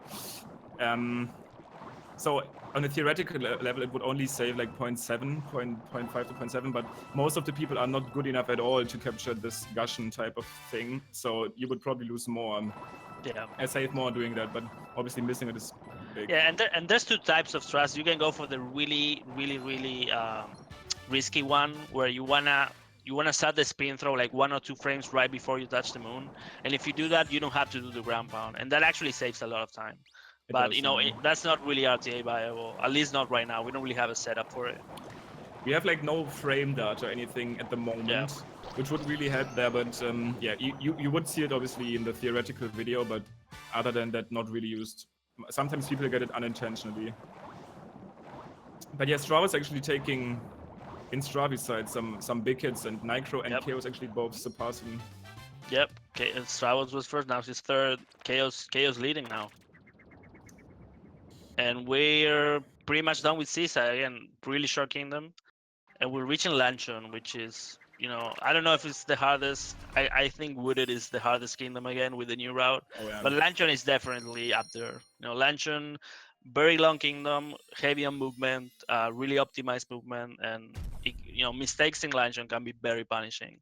So on a theoretical level, it would only save like 0.7, 0.5 to 0.7, but most of the people are not good enough at all to capture this Gushin type of thing. So you would probably lose more. Yeah. I save more doing that, but obviously missing it is big. Yeah, and there's two types of strats. You can go for the really risky one where you wanna start the spin throw like 1 or 2 frames right before you touch the moon, and if you do that, you don't have to do the ground pound, and that actually saves a lot of time. It But does, that's not really RTA viable, at least not right now. We don't really have a setup for it. We have like no frame data or anything at the moment, which would really help there. But yeah, you would see it obviously in the theoretical video, but other than that, not really used. Sometimes people get it unintentionally. But yeah, Strava is actually taking in Stravi's side some big hits, and Nicro and Chaos actually both surpassing. Yep. Okay, Stravos was first. Now she's third. Chaos leading now. And we're pretty much done with Seaside again. Really short kingdom. And we're reaching Lanchon, which is you know, I don't know if it's the hardest. I think Wooded is the hardest kingdom again with the new route, Oh, yeah. but Lanchon is definitely up there. You know, Lanchon, very long kingdom, heavy on movement, really optimized movement, and you know, mistakes in Lanchon can be very punishing.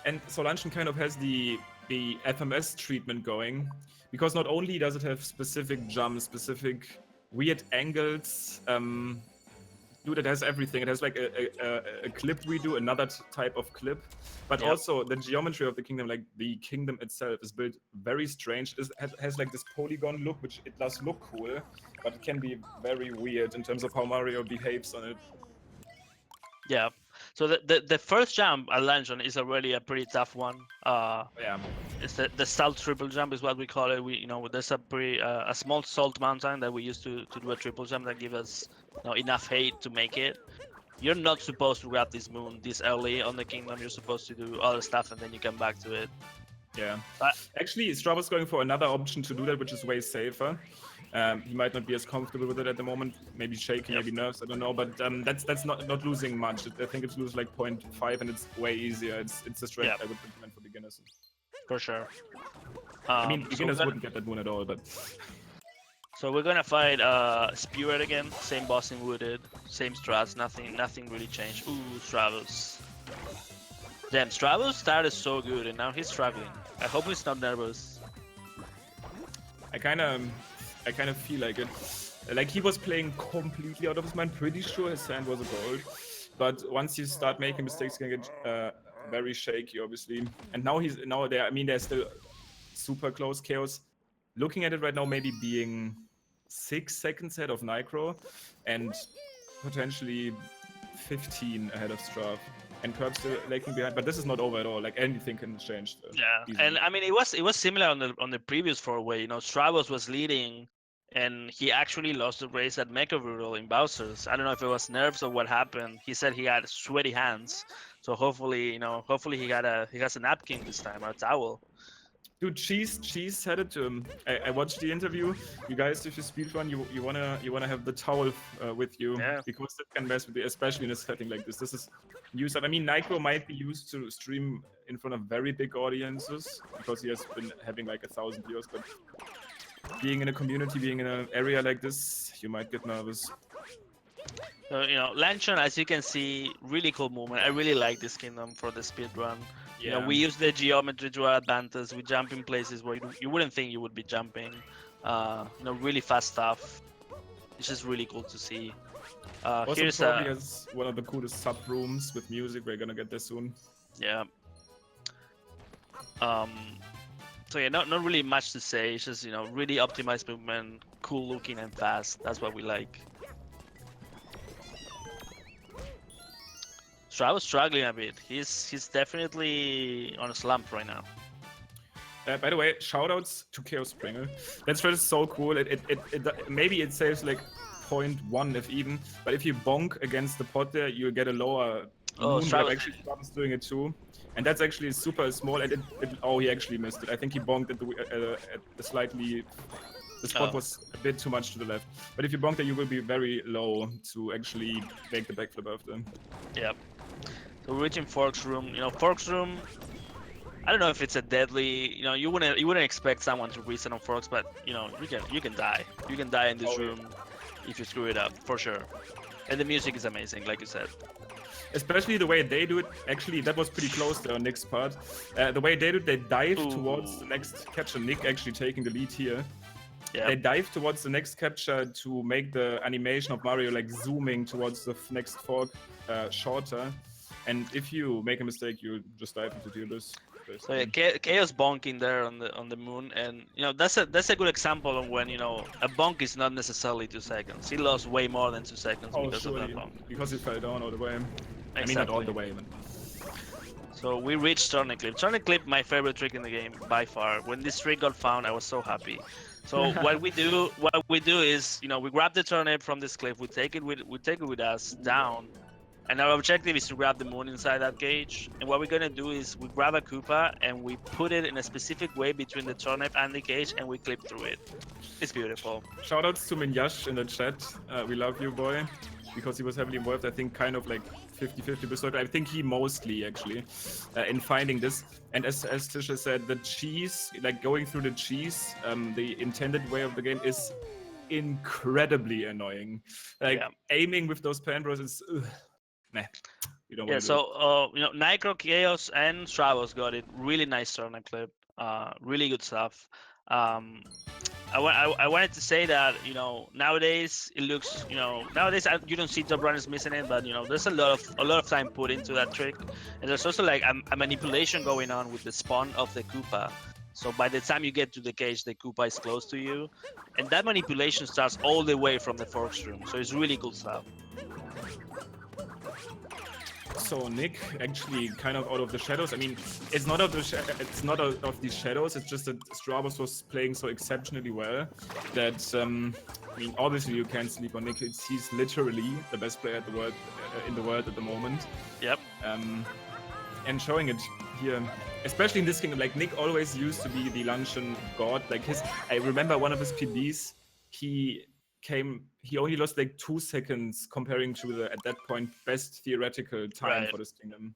And Solangen kind of has the FMS treatment going, because not only does it have specific jumps, specific weird angles, dude, it has everything. It has like a clip redo, another type of clip, but Yep. also the geometry of the kingdom, like the kingdom itself, is built very strange. It has like this polygon look, which it does look cool, but it can be very weird in terms of how Mario behaves on it. Yeah. So the first jump at Lanchon is already a pretty tough one. Yeah. It's the salt triple jump is what we call it. We, you know, there's a pretty a small salt mountain that we use to do a triple jump that gives us, you know, enough height to make it. You're not supposed to grab this moon this early on the kingdom. You're supposed to do other stuff and then you come back to it. Yeah. But Actually, Stravos going for another option to do that, which is way safer. He might not be as comfortable with it at the moment. Maybe shaky, Yep. maybe nerves. I don't know. But that's not losing much. I think it's lose like 0.5, and it's way easier. It's a strat Yep. I would recommend for beginners. For sure. I mean, So beginners we're wouldn't get that moon at all, but so we're gonna fight Spirit again. Same boss in Wooded, same strats. Nothing really changed. Ooh, Stravos. Damn, Stravos started so good and now he's struggling. I hope he's not nervous. I kind of feel like it. Like he was playing completely out of his mind. Pretty sure his hand was a gold, but once you start making mistakes, you can get very shaky, obviously. And now there. I mean, they're still super close. Chaos, looking at it right now, maybe being 6 seconds ahead of Nicro, and potentially 15 ahead of Strav. And Curb's still lagging behind, but this is not over at all. Like anything can change. Yeah, easily. and I mean it was similar on the previous four-way. You know, Stravos was leading, and he actually lost the race at Mecha Brutal in Bowser's. I don't know if it was nerves or what happened. He said he had sweaty hands, so hopefully, you know, hopefully he has a napkin this time or a towel. Dude, Cheese said it to him. I watched the interview. You guys, if you speedrun, you wanna have the towel with you, Yeah. because that can mess with you, especially in a setting like this. This is new stuff. I mean, Nicro might be used to stream in front of very big audiences because he has been having like 1,000 viewers, but being in a community, being in an area like this, you might get nervous. So, you know, Lanchon, as you can see, really cool movement. I really like this kingdom for the speed run. You know, we use the geometry to our advantage. We jump in places where you wouldn't think you would be jumping. You know, really fast stuff. It's just really cool to see. Also, Here's probably has one of the coolest sub rooms with music. We're gonna get there soon. yeah. So yeah, not really much to say. It's just, you know, really optimized movement, cool looking and fast. That's what we like. So I was struggling a bit. He's definitely on a slump right now. By the way, shoutouts to Chaospringle. That thread is so cool. It maybe it saves like 0.1 if even, but if you bonk against the pot there, you'll get a lower Oh, moon. Stravos- Actually, Stravos doing it too, and that's actually super small. And oh, he actually missed it. I think he bonked at the slightly. The spot was a bit too much to the left. But if you bonk there, you will be very low to actually make the backflip after. Yep. So we're reaching Forks room. You know, Forks room. I don't know if it's a deadly. You know, you wouldn't expect someone to reset on Forks, but you know, you can die. You can die in this room if you screw it up for sure. And the music is amazing, like you said. Especially the way they do it. Actually, that was pretty close there on Nick's part. The way they do it, they dive Ooh. towards the next capture. Nick actually taking the lead here. Yeah. They dive towards the next capture to make the animation of Mario like zooming towards the next fork shorter. And if you make a mistake, you just dive into the abyss. So yeah, Chaos bonking there on the moon, and you know that's a good example of when, you know, a bonk is not necessarily 2 seconds. He lost way more than 2 seconds because of that bonk. Because he fell down all the way. Exactly. I mean, not all the way, but... So we reached Turning Clip. Turning Clip, my favorite trick in the game by far. When this trick got found, I was so happy. So what we do is, you know, we grab the turnip from this cliff, we take it with us down, and our objective is to grab the moon inside that cage. And what we're gonna do is we grab a Koopa and we put it in a specific way between the turnip and the cage, and we clip through it. It's beautiful. Shoutouts to Minyash in the chat. We love you, boy. Because he was heavily involved, I think, kind of like 50-50%. I think he mostly actually in finding this. And as Tisha said, the cheese, like going through the cheese, the intended way of the game is incredibly annoying. Like aiming with those pan bros is nah. You don't want to do it. You know, Nicro, Chaos, and Stravos got it. Really nice tournament clip. Really good stuff. I wanted to say that, you know, nowadays it looks, you know, nowadays you don't see top runners missing it, but you know, there's a lot of time put into that trick, and there's also like a manipulation going on with the spawn of the Koopa. So by the time you get to the cage, the Koopa is close to you, and that manipulation starts all the way from the forks room. So it's really cool stuff. So Nick actually kind of out of the shadows. I mean, it's not out of these shadows. It's just that Stravos was playing so exceptionally well that I mean, obviously you can't sleep on Nick. He's literally the best player in the world at the moment. Yep. And showing it here, especially in this kingdom, like Nick always used to be the luncheon god. Like I remember one of his PBs, he only lost like 2 seconds comparing to the, at that point, best theoretical time for this kingdom.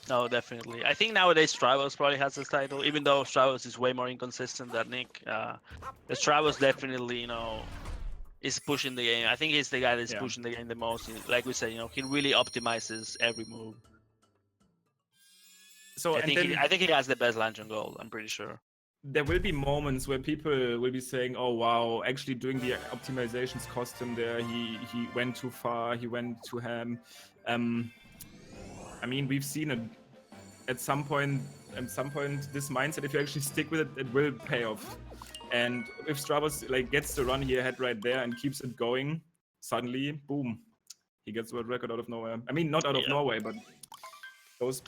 No, definitely. I think nowadays Stravos probably has this title, even though Stravos is way more inconsistent than Nick. Stravos definitely, you know, is pushing the game. I think he's the guy that's pushing the game the most. Like we said, you know, he really optimizes every move. So I think he has the best luncheon goal. I'm pretty sure. There will be moments where people will be saying, "Oh wow, actually doing the optimizations cost him there. He went too far. He went too ham." I mean, we've seen it at some point. This mindset, if you actually stick with it, it will pay off. And if Stravos like gets the run he had right there and keeps it going, suddenly, boom, he gets world record out of nowhere. I mean, not out of nowhere, but. It's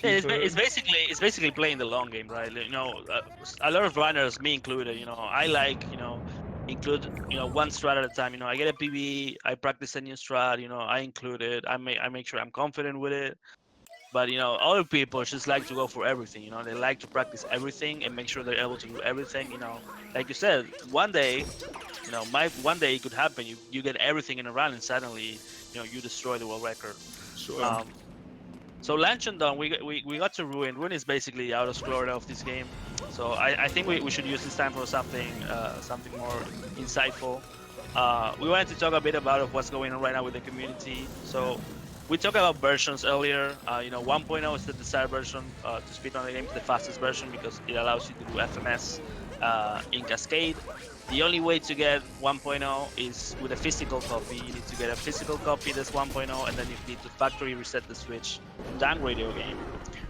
basically playing the long game, right? You know, a lot of runners, me included, you know, I like, you know, include, you know, one strat at a time. You know, I get a PB, I practice a new strat, you know, I include it, I make sure I'm confident with it. But you know, other people just like to go for everything. You know, they like to practice everything and make sure they're able to do everything. You know, like you said, one day, you know, one day it could happen. You get everything in a run and suddenly, you know, you destroy the world record. Sure. So Luncheon Dawn, we got to Ruin. Ruin is basically the out-of-Florida of this game. So I think we should use this time for something more insightful. We wanted to talk a bit about what's going on right now with the community. So we talked about versions earlier. You know, 1.0 is the desired version to speed on the game, the fastest version, because it allows you to do FMS in Cascade. The only way to get 1.0 is with a physical copy. You need to get a physical copy that's 1.0, and then you need to factory reset the switch to downgrade your game,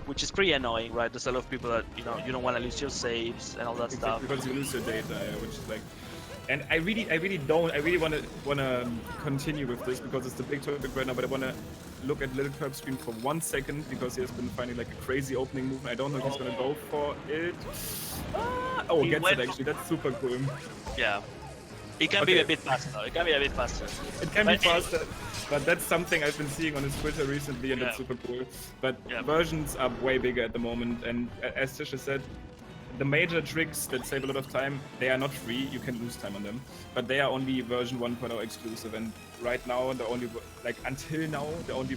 which is pretty annoying, right? There's a lot of people that, you know, you don't want to lose your saves and all that stuff. Because you lose your data, which is like. And I really want to continue with this because it's the big topic right now. But I want to look at LilKirbs14 for 1 second because he has been finding like a crazy opening move. I don't know if he's gonna go for it. Oh, gets it actually. That's super cool. Yeah, it can be a bit faster. It can be a bit faster. It can be faster, but that's something I've been seeing on his Twitter recently, and it's super cool. But versions are way bigger at the moment, and as Tisha said, the major tricks that save a lot of time, they are not free. You can lose time on them, but they are only version 1.0 exclusive. And right now, until now, the only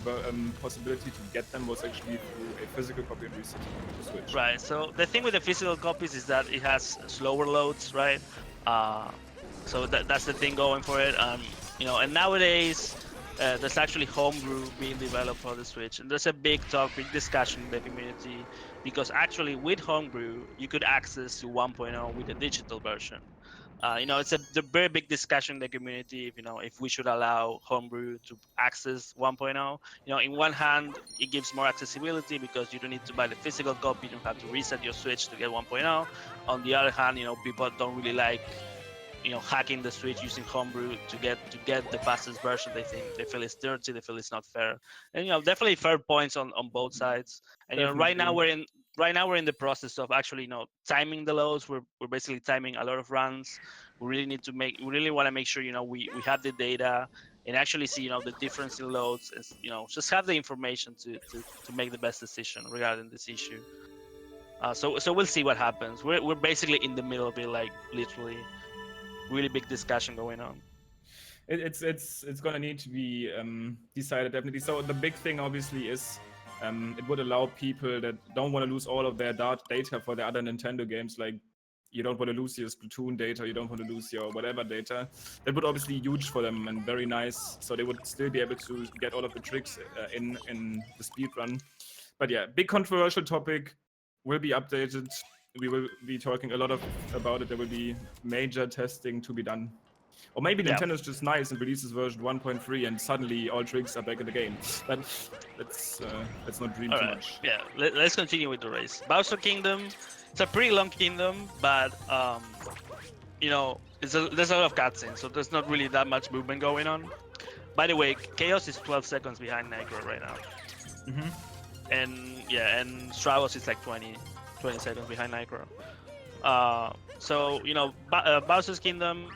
possibility to get them was actually through a physical copy and reset to Switch. Right. So the thing with the physical copies is that it has slower loads, right? So that's the thing going for it. You know, and nowadays there's actually homebrew being developed for the Switch, and there's a big discussion in the community. Because actually, with Homebrew, you could access to 1.0 with a digital version. You know, it's a very big discussion in the community. If we should allow Homebrew to access 1.0. You know, in one hand, it gives more accessibility because you don't need to buy the physical copy. You don't have to reset your Switch to get 1.0. On the other hand, you know, people don't really like, you know, hacking the Switch using Homebrew to get the fastest version. They feel it's dirty. They feel it's not fair. And you know, definitely fair points on both sides. And you know, right now we're in the process of actually, you know, timing the loads. We're basically timing a lot of runs. We really want to make sure, you know, we have the data and actually see, you know, the difference in loads. And, you know, just have the information to make the best decision regarding this issue. So we'll see what happens. We're basically in the middle of it, like literally. Really big discussion going on. It's gonna need to be decided definitely. So the big thing obviously is it would allow people that don't want to lose all of their data for the other Nintendo games, like you don't want to lose your Splatoon data, you don't want to lose your whatever data. That would obviously be huge for them and very nice. So they would still be able to get all of the tricks in the speed run. But yeah, big controversial topic will be updated. We will be talking a lot about it. There will be major testing to be done. Or maybe Nintendo's just nice and releases version 1.3 and suddenly all tricks are back in the game. But let's not dream too much. Yeah, let's continue with the race. Bowser Kingdom, it's a pretty long kingdom, but you know, there's a lot of cutscenes, so there's not really that much movement going on. By the way, Chaos is 12 seconds behind Nitro right now. And yeah, and Stravos is like 20 seconds behind Nitro. So, you know, Bowser's Kingdom,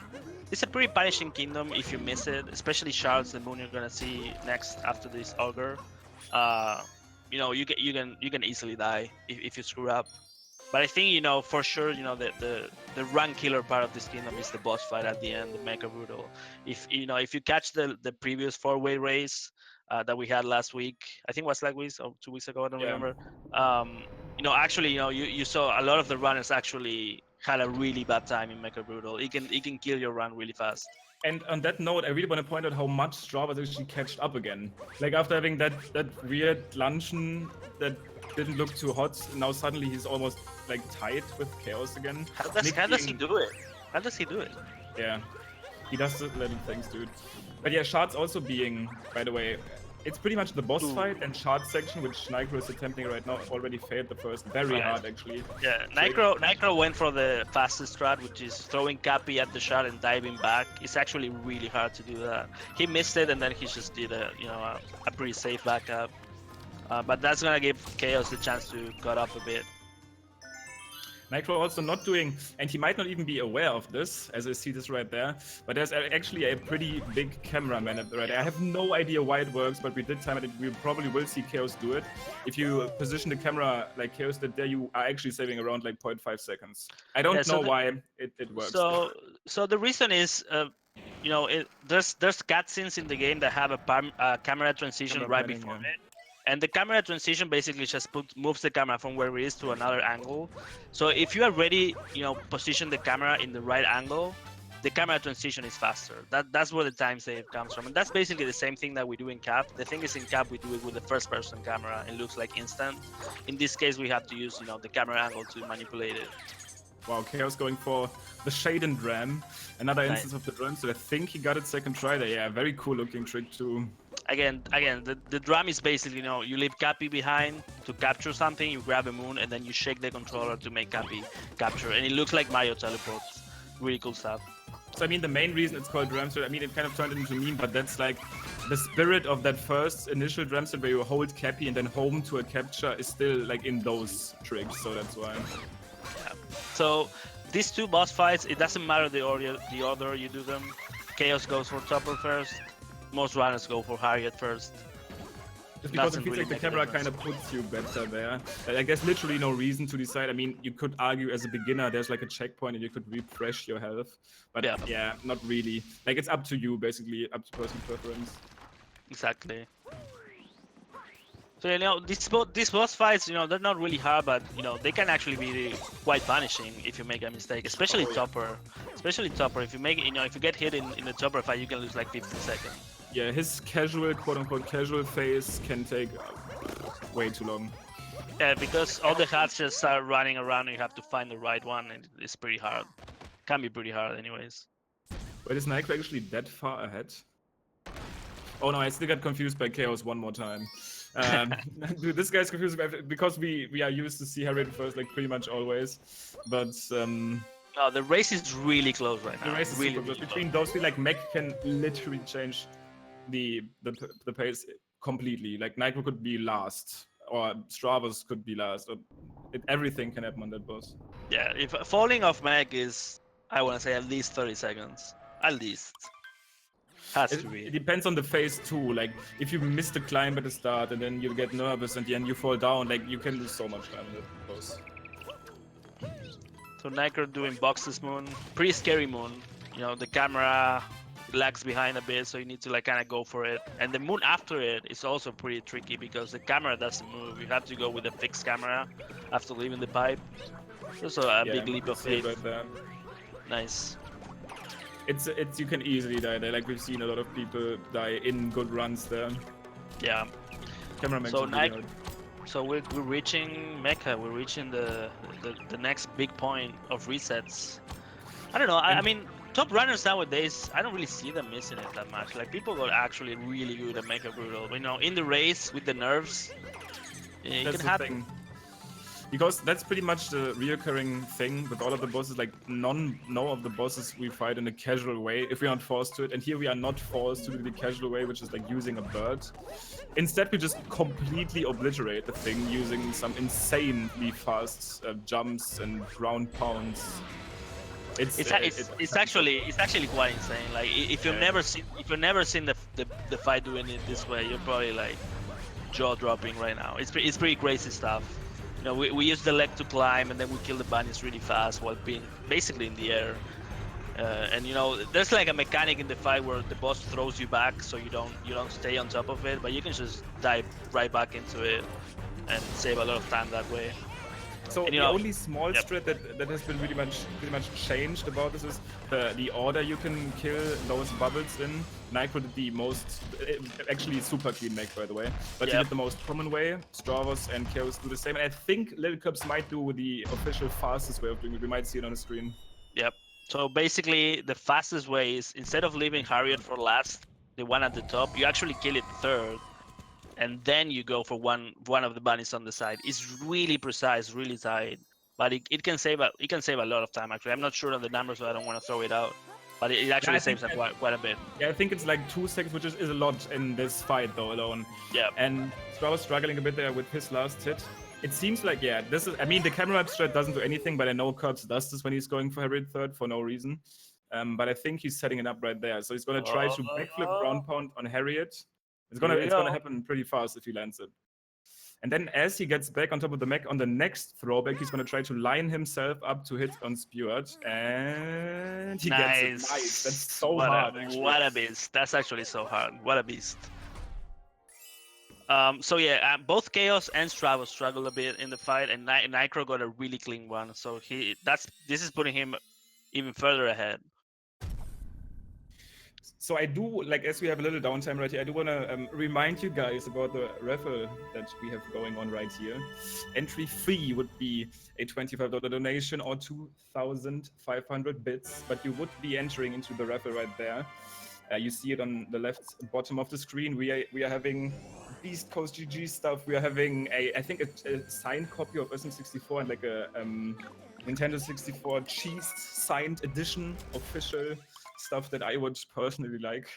it's a pretty punishing kingdom if you miss it, especially Shards, the moon you're gonna see next after this Ogre. You know, you can easily die if you screw up. But I think, you know, for sure, you know, the run killer part of this kingdom is the boss fight at the end, the Mecha Brutal. If you catch the previous 4-way race that we had last week, I think it was last week or 2 weeks ago, I don't remember. You know, actually, you know, you saw a lot of the runners actually had a really bad time in Mecha Brutal. It can kill your run really fast. And on that note, I really want to point out how much Stravos actually catched up again. Like after having that weird luncheon that didn't look too hot, now suddenly he's almost like tied with Chaos again. How does he do it? How does he do it? Yeah, he does the little things, dude. But yeah, Shards also being, by the way, it's pretty much the boss fight and Shard section, which Nitro is attempting right now, already failed the first very hard, actually. Yeah, Nitro went for the fastest strat, which is throwing Cappy at the shot and diving back. It's actually really hard to do that. He missed it, and then he just did a pretty safe backup. But that's gonna give Chaos the chance to cut up a bit. Nitro also not doing, and he might not even be aware of this, as I see this right there, but there's actually a pretty big cameraman right there. I have no idea why it works, but we did time it. We probably will see Chaos do it. If you position the camera like Chaos did there, you are actually saving around like 0.5 seconds. I don't know why it works. So the reason is, you know, there's cutscenes in the game that have a camera transition right before it. And the camera transition basically just moves the camera from where it is to another angle. So if you already, you know, position the camera in the right angle, the camera transition is faster. That's where the time save comes from. And that's basically the same thing that we do in Cap. The thing is, in Cap we do it with the first person camera. It looks like instant. In this case we have to use, you know, the camera angle to manipulate it. Wow, Chaos going for the Shade Dram. Another instance of the drum, so I think he got it second try there. Yeah, very cool looking trick too. Again, the drum is basically, you know, you leave Cappy behind to capture something, you grab a moon, and then you shake the controller to make Cappy capture. And it looks like Mario teleports. Really cool stuff. So I mean, the main reason it's called drum set, I mean, it kind of turned into a meme, but that's like the spirit of that first initial drum set where you hold Cappy and then home to a capture is still like in those tricks, so that's why. Yeah. So these two boss fights, it doesn't matter the order you do them. Chaos goes for Topper first. Most runners go for Harriet first. Just because it feels like the camera kind of puts you better there. I guess literally no reason to decide. I mean, you could argue as a beginner there's like a checkpoint and you could refresh your health. But yeah, not really. Like it's up to you, basically, up to personal preference. Exactly. So, you know, these boss fights, you know, they're not really hard, but, you know, they can actually be quite punishing if you make a mistake, especially Topper. Especially Topper, if you make, you know, if you get hit in the Topper fight, you can lose like 15 seconds. Yeah, his casual, quote-unquote casual phase can take way too long. Yeah, because all the hats just start running around and you have to find the right one, and it's pretty hard. Can be pretty hard anyways. Wait, is Nitro actually that far ahead? Oh no, I still got confused by Chaos one more time. Dude, this guy's confused because we are used to see Harriet first, like pretty much always. But no, the race is really close right now. The race is really, super close. Between those three, like Mech can literally change the pace completely. Like Nitro could be last, or Stravos could be last, or everything can happen on that boss. Yeah, if falling off Mech is, I want to say, at least 30 seconds. At least. Has to be. It depends on the phase too. Like if you miss the climb at the start and then you get nervous and then you fall down, like you can lose so much time in that boss. So Nitro doing boxes moon, pretty scary moon. You know, the camera lags behind a bit, so you need to like kind of go for it. And the moon after it is also pretty tricky because the camera doesn't move. You have to go with a fixed camera after leaving the pipe. Also a big leap of faith. Right there. Nice. It's you can easily die there. Like we've seen a lot of people die in good runs there. Yeah. Cameraman. So we're reaching Mecca. We're reaching the next big point of resets. I don't know. I mean, top runners nowadays, I don't really see them missing it that much. Like people got actually really good at Mega Brutal. You know, in the race with the nerves, it That's can the happen. thing. Because that's pretty much the reoccurring thing with all of the bosses. Like no of the bosses we fight in a casual way if we aren't forced to it. And here we are not forced to do the casual way, which is like using a bird. Instead, we just completely obliterate the thing using some insanely fast jumps and ground pounds. It's actually quite insane. Like if you've never seen the fight doing it this way, you're probably like jaw dropping right now. It's pretty crazy stuff. You know, we use the leg to climb, and then we kill the bunnies really fast while being basically in the air. And you know, there's like a mechanic in the fight where the boss throws you back, so you don't stay on top of it, but you can just dive right back into it and save a lot of time that way. So and, the only small strat that has been pretty much changed about this is the order you can kill those bubbles in. Nicro did the most, actually super clean make by the way, but he did the most common way. Stravos and Chaos do the same, and I think LilKirbs might do the official fastest way of doing it. We might see it on the screen. Yep. So basically, the fastest way is instead of leaving Harriet for last, the one at the top, you actually kill it third. And then you go for one of the bunnies on the side. It's really precise, really tight, but it can save a lot of time. Actually, I'm not sure on the numbers, so I don't want to throw it out. But it actually saves quite a bit. Yeah, I think it's like 2 seconds, which is a lot in this fight though alone. Yeah. And Stravos struggling a bit there with his last hit. It seems like this is. I mean, the camera strat doesn't do anything, but I know Curbs does this when he's going for Harriet third for no reason. But I think he's setting it up right there. So he's gonna try to backflip ground pound on Harriet. It's gonna happen pretty fast if he lands it. And then as he gets back on top of the mech on the next throwback, he's gonna try to line himself up to hit on Spewart, and he gets it. Nice. That's so hard. What a beast. That's actually so hard. What a beast. So yeah, both Chaos and Stravos struggled a bit in the fight, and Nicro got a really clean one. So this is putting him even further ahead. So I do, like, as we have a little downtime right here, I do want to remind you guys about the raffle that we have going on right here. Entry fee would be a $25 donation or 2,500 bits, but you would be entering into the raffle right there. You see it on the left bottom of the screen. We are having Beast Coast GG stuff. We are having I think a signed copy of SM64 and like a Nintendo 64 cheesed signed edition official stuff that I would personally like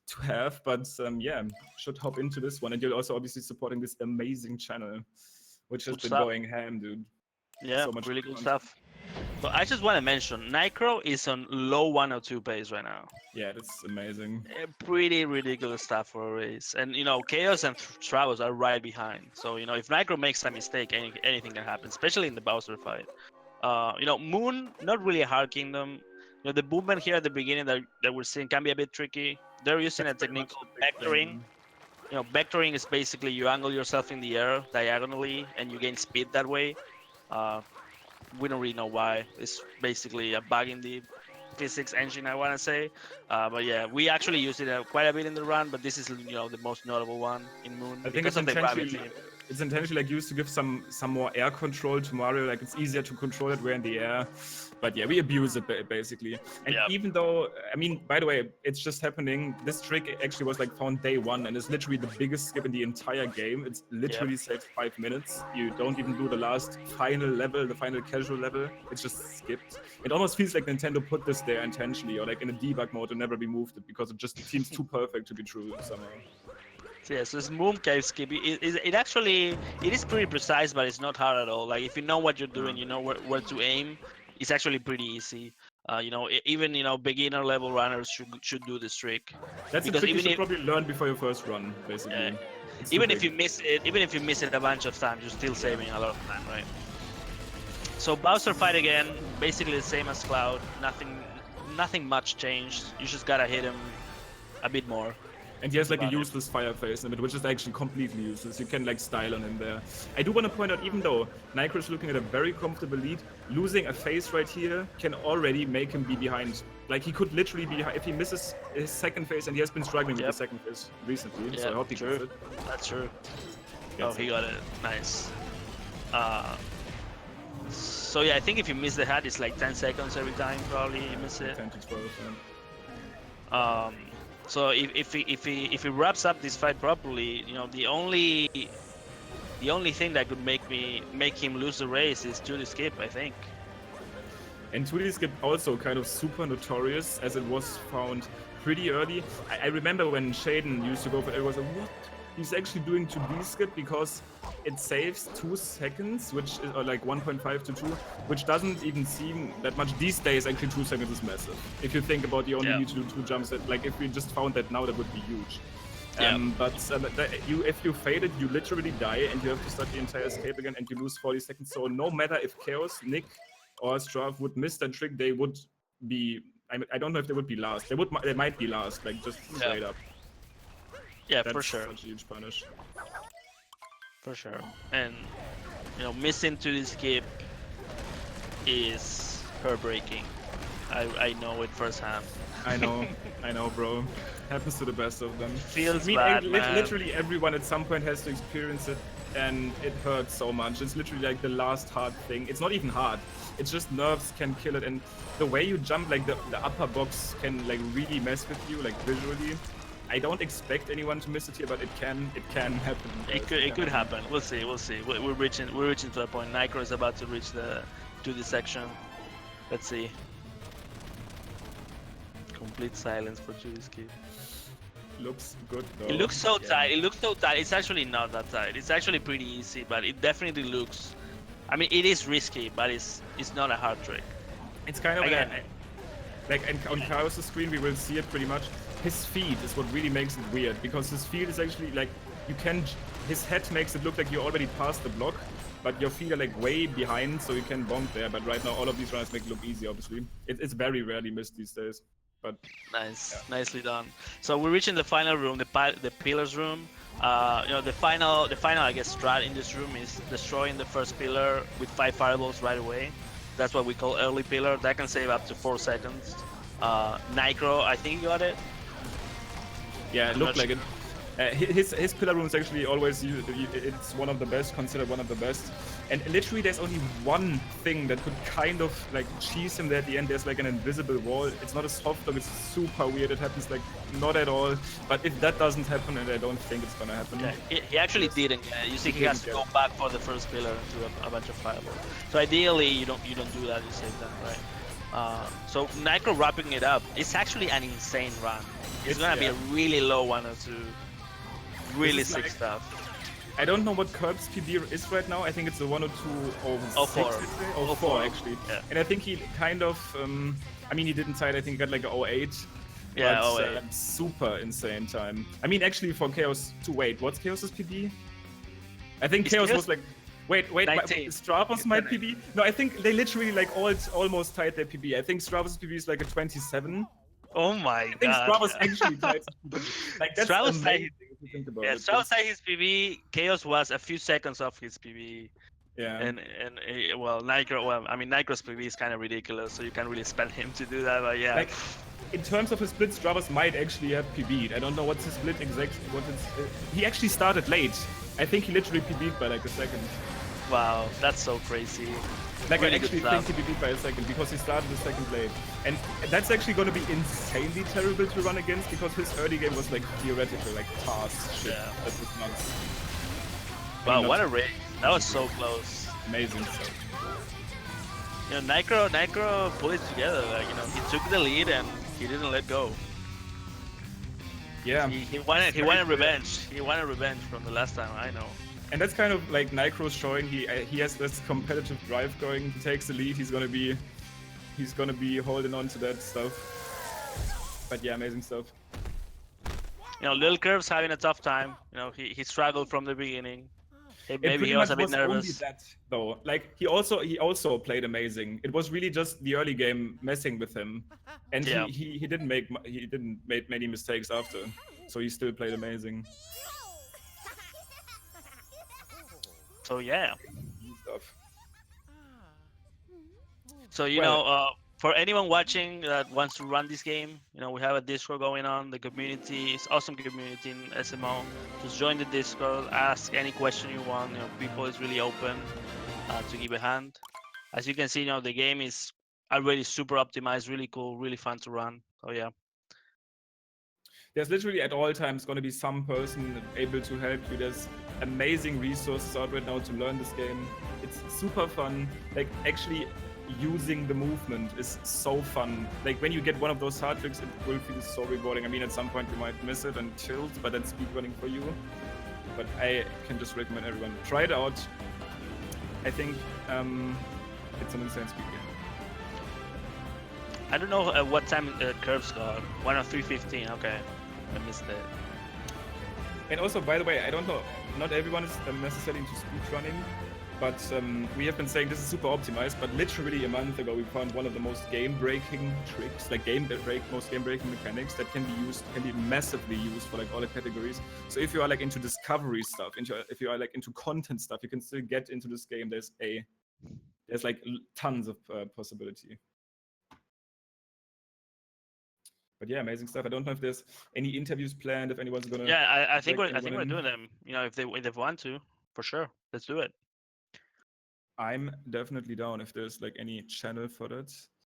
to have, but yeah, should hop into this one, and you're also obviously supporting this amazing channel, which has been going ham, dude. Yeah, so much really good stuff. So I just want to mention, Nicro is on low 102 pace right now. Yeah, that's amazing. Pretty ridiculous stuff for a race, and you know, Chaos and Stravos are right behind. So you know, if Nicro makes a mistake, anything can happen, especially in the Bowser fight. You know, Moon, not really a hard kingdom. You know, the movement here at the beginning that we're seeing can be a bit tricky. They're using a technique called vectoring. You know, vectoring is basically you angle yourself in the air diagonally and you gain speed that way. We don't really know why. It's basically a bug in the physics engine, I want to say. But yeah, we actually use it quite a bit in the run, but this is, you know, the most notable one in Moon. I think it's intentionally like used to give some more air control to Mario. Like it's easier to control it. We're in the air. But yeah, we abuse it basically. And even though, I mean, by the way, it's just happening. This trick actually was like found day one, and it's literally the biggest skip in the entire game. It's literally saves 5 minutes. You don't even do the last final level, the final casual level. It's just skipped. It almost feels like Nintendo put this there intentionally, or like in a debug mode and never removed it because it just seems too perfect to be true somehow. So yeah, so this Moon Cave skip, it actually, it is pretty precise, but it's not hard at all. Like if you know what you're doing, you know where to aim. It's actually pretty easy. You know, even beginner level runners should do this trick. That's a trick you should probably learn before your first run, basically. Even if you miss it a bunch of times, you're still saving a lot of time, right? So Bowser fight again, basically the same as Cloud. nothing much changed. You just gotta hit him a bit more. And he has like a About it. useless fire phase in it, which is actually completely useless. You can like style on him there. I do want to point out, even though Nitro is looking at a very comfortable lead, losing a phase right here can already make him be behind. Like he could literally be, if he misses his second phase, and he has been struggling with the second phase recently, so I hope he gets it. That's true. Gets he got it. Nice. So yeah, I think if you miss the hat, it's like 10 seconds every time. Probably you miss it. 10 to 12. So if he wraps up this fight properly, you know, the only thing that could make him lose the race is 2D skip, I think. And 2D skip also kind of super notorious, as it was found pretty early. I remember when Showdown used to go for it, was like, what? He's actually doing 2D skip because it saves 2 seconds, which is or like 1.5 to 2, which doesn't even seem that much these days. Actually, 2 seconds is massive. If you think about you only need to do 2 jumps, like if we just found that now, that would be huge. If you fade it, you literally die, and you have to start the entire escape again, and you lose 40 seconds. So no matter if Chaos, Nick, or Strav would miss that trick, they would be. I don't know if they would be last. They might be last, like just straight up. Yeah, That's for sure. Such a huge punish. For sure. And you know, missing 2D skip is heartbreaking. I know it firsthand. I know, bro. Happens to the best of them. Feels bad, man. Literally everyone at some point has to experience it, and it hurts so much. It's literally like the last hard thing. It's not even hard. It's just nerves can kill it, and the way you jump, like the upper box can like really mess with you, like visually. I don't expect anyone to miss it here, but it can happen. It could happen. We'll see. We're reaching to that point. Nitro is about to reach the section. Let's see. Complete silence for 2D skip. Looks good though. It looks so tight. It looks so tight. It's actually not that tight. It's actually pretty easy, but it definitely looks. I mean, it is risky, but it's not a hard trick. It's kind of again, like on Chaos' screen, we will see it pretty much. His feet is what really makes it weird, because his feet is actually like, his head makes it look like you already passed the block, but your feet are like way behind, so you can bonk there. But right now, all of these runners make it look easy, obviously. It's very rarely missed these days. But nice, nicely done. So we're reaching the final room, the pillars room. You know, the final, I guess, strat in this room is destroying the first pillar with 5 fireballs right away. That's what we call early pillar. That can save up to 4 seconds. Nitro, I think you got it. Yeah, it looked like it. His pillar room is actually always, it's one of the best, considered one of the best. And literally there's only one thing that could kind of like cheese him there at the end. There's like an invisible wall. It's not a soft lock, it's super weird. It happens like not at all. But if that doesn't happen, and I don't think it's gonna happen. Yeah, he actually didn't. You see, he has to go back for the first pillar and do a bunch of fireballs. So ideally, you don't do that. You save them, right? So Nitro wrapping it up. It's actually an insane run. It's gonna be a really low 102. Really sick stuff. I don't know what LilKirbs PB is right now. I think it's a 102.06. 04 actually. Yeah. And I think he kind of, I mean, he didn't cite. I think he got like a 08. Yeah, 08. Super insane time. I mean, actually for Chaos, wait, what's Chaos's PB? I think Chaos was like, wait, Stravos might PB? No, I think they literally like almost tied their PB. I think Stravos' PB is like a 27. Oh my god. I think Stravos actually tied his PB. Like, that's amazing. Stravos tied his PB. Chaos was a few seconds off his PB. Yeah. And well, Nitro. Well, I mean, Nitro's PB is kind of ridiculous, so you can't really spend him to do that. But yeah. Like, in terms of his split, Stravos might actually have PB'd. I don't know what's his split exactly. He actually started late. I think he literally PB'd by like a second. Wow, that's so crazy. Like, really I actually think he PB'd by a second because he started the second late. And that's actually going to be insanely terrible to run against, because his early game was like theoretical, like fast shit. Yeah. That was nuts. Wow, what a race. That was so close. Amazing stuff. You know, Nitro pulled it together. Like, you know, he took the lead and he didn't let go. Yeah. He wanted revenge. He wanted revenge from the last time, I know. And that's kind of like Nitro showing he has this competitive drive going. He takes the lead. He's gonna be holding on to that stuff. But yeah, amazing stuff. You know, LilKirbs having a tough time. You know, he struggled from the beginning. It Maybe pretty he was much a bit was only nervous. that though. Like he also played amazing. It was really just the early game messing with him, and Yeah. he didn't make many mistakes after, so he still played amazing. So yeah. Stuff. So Well, for anyone watching that wants to run this game, we have a Discord going on. The community is awesome community in SMO. Just join the Discord, ask any question you want. People is really open to give a hand. As you can see, the game is already super optimized, really cool, really fun to run. So yeah. there's literally at all times going to be some person able to help you. There's amazing resources out right now to learn this game. It's super fun. Like actually using the movement is so fun. Like when you get one of those hard tricks, it will feel so rewarding. I mean, at some point you might miss it and tilt, but that's speedrunning for you. But I can just recommend everyone try it out. I think it's an insane speed game. I don't know what time Curves got. 1:03:15. Okay, I missed it. And also, by the way, I don't know, not everyone is necessarily into speedrunning, but we have been saying this is super optimized, but literally a month ago we found one of the most game-breaking tricks, like most game-breaking mechanics that can be massively used for like all the categories. So if you are like into discovery stuff, if you are like into content stuff, you can still get into this game. There's like tons of possibility. But yeah, amazing stuff. I don't know if there's any interviews planned, if anyone's gonna. Yeah, I think like, we're doing them. If they want to, for sure. Let's do it. I'm definitely down if there's like any channel for that.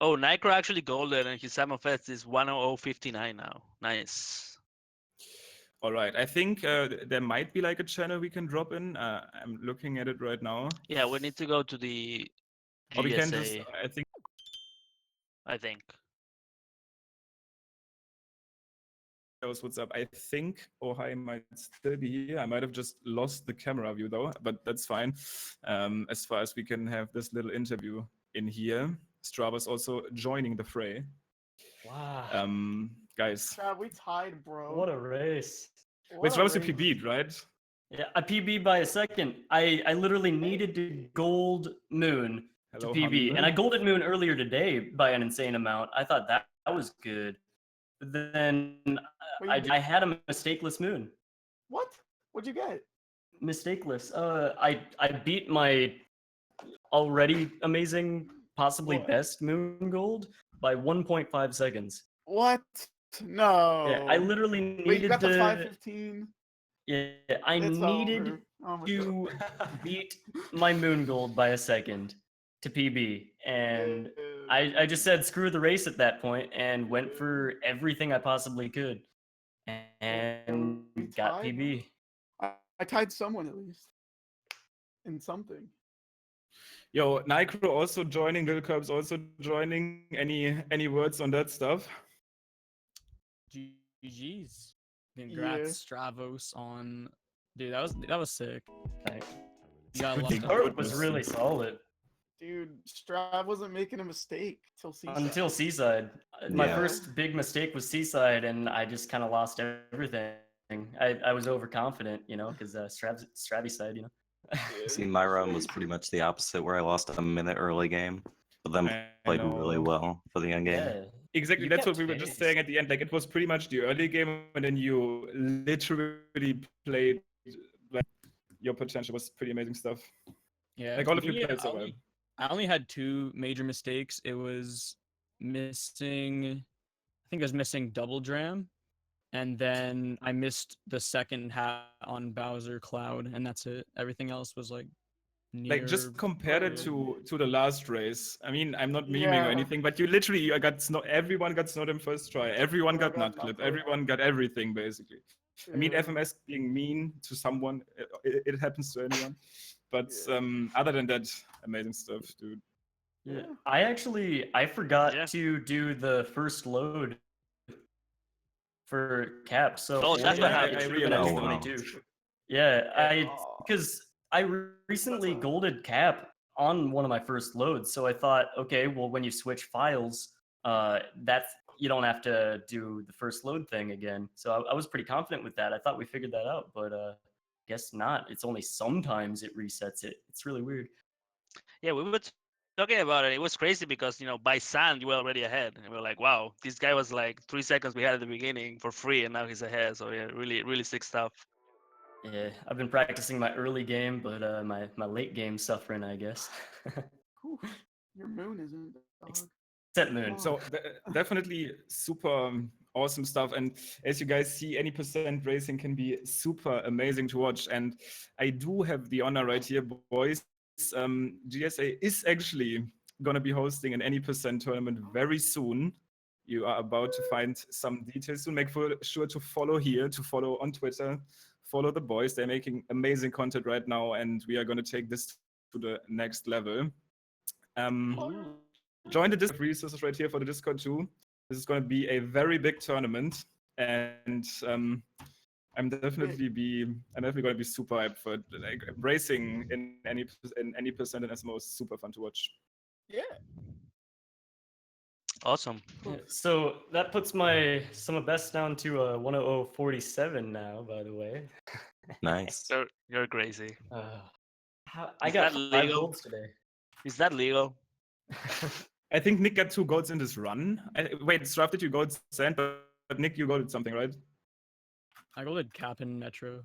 Oh, Nicro actually golded and his Simon Fest is 1:00:59 now. Nice. All right, I think there might be like a channel we can drop in. I'm looking at it right now. Yeah, we need to go to the GSA. Or we can just, I think. What's up? I think Ohai might still be here. I might have just lost the camera view though, but that's fine. As far as we can have this little interview in here. Stravos also joining the fray. Wow. Guys. Trav, we tied, bro. What a race. Which Stravos you PB'd, right? Yeah, I PB'd by a second. I literally needed to gold Moon to PB, and I golded Moon earlier today by an insane amount. I thought that was good. But then I had a mistakeless Moon. What? What'd you get? Mistakeless. I beat my already amazing, possibly best Moon gold by 1.5 seconds. What? No. Yeah, I literally needed Wait, you got to. the 515. Yeah, I needed to beat my Moon gold by a second to PB, and I just said screw the race at that point and went for everything I possibly could, and got PB. I tied someone at least in something. Yo, Nicro also joining, LilKirbs also joining. Any words on that stuff? GG's. Congrats, Stravos, on. Dude, that was sick. Thanks. You got The art was really solid. Dude, Strav wasn't making a mistake till Seaside. Until Seaside. My first big mistake was Seaside, and I just kind of lost everything. I was overconfident, because Stravy side, See, my run was pretty much the opposite, where I lost a minute early game, but then played really well for the end game. Yeah. Exactly, that's what we were just saying at the end. Like, it was pretty much the early game, and then you literally played, like, your potential was pretty amazing stuff. Yeah, like all of you played so well. I only had 2 major mistakes. It was missing, I think I was missing double dram, and then I missed the second hat on Bowser Cloud, and that's it. Everything else was like Like, just compare it to the last race. I mean, I'm not memeing or anything, but everyone got snowed in first try. Everyone got nut clip. Everyone got everything, basically. I mean, FMS being mean to someone, it happens to anyone. But other than that, amazing stuff, dude. Yeah, I forgot to do the first load for Cap. So that's what happened. I realized 22. Yeah, because I recently golded Cap on one of my first loads, so I thought, okay, well, when you switch files, you don't have to do the first load thing again. So I was pretty confident with that. I thought we figured that out, but guess not. It's only sometimes it resets it. It's really weird. Yeah, we were talking about it. It was crazy because by sand you were already ahead, and we were like, "Wow, this guy was like 3 seconds behind at the beginning for free, and now he's ahead." So yeah, really, really sick stuff. Yeah, I've been practicing my early game, but my late game suffering, I guess. Whew, your moon isn't, dog. Except moon. So definitely super awesome stuff. And as you guys see, any percent racing can be super amazing to watch. And I do have the honor right here, boys. GSA is actually going to be hosting an any percent tournament very soon. You are about to find some details soon. Make sure to follow here, to follow on Twitter, follow the boys. They're making amazing content right now, and we are going to take this to the next level. Join the Discord resources right here for the Discord too. This is going to be a very big tournament, and I'm definitely going to be super hyped for it. Like racing in any percent in SMO is super fun to watch. Yeah. Awesome. Yeah, so that puts my sum of best down to 100.47 now, by the way. Nice. You're crazy. I Is got that 5 legal? golds today. Is that legal? I think Nick got 2 golds in this run. Wait, Strav, did you gold send? But Nick, you golded something, right? I golded Cap in Metro.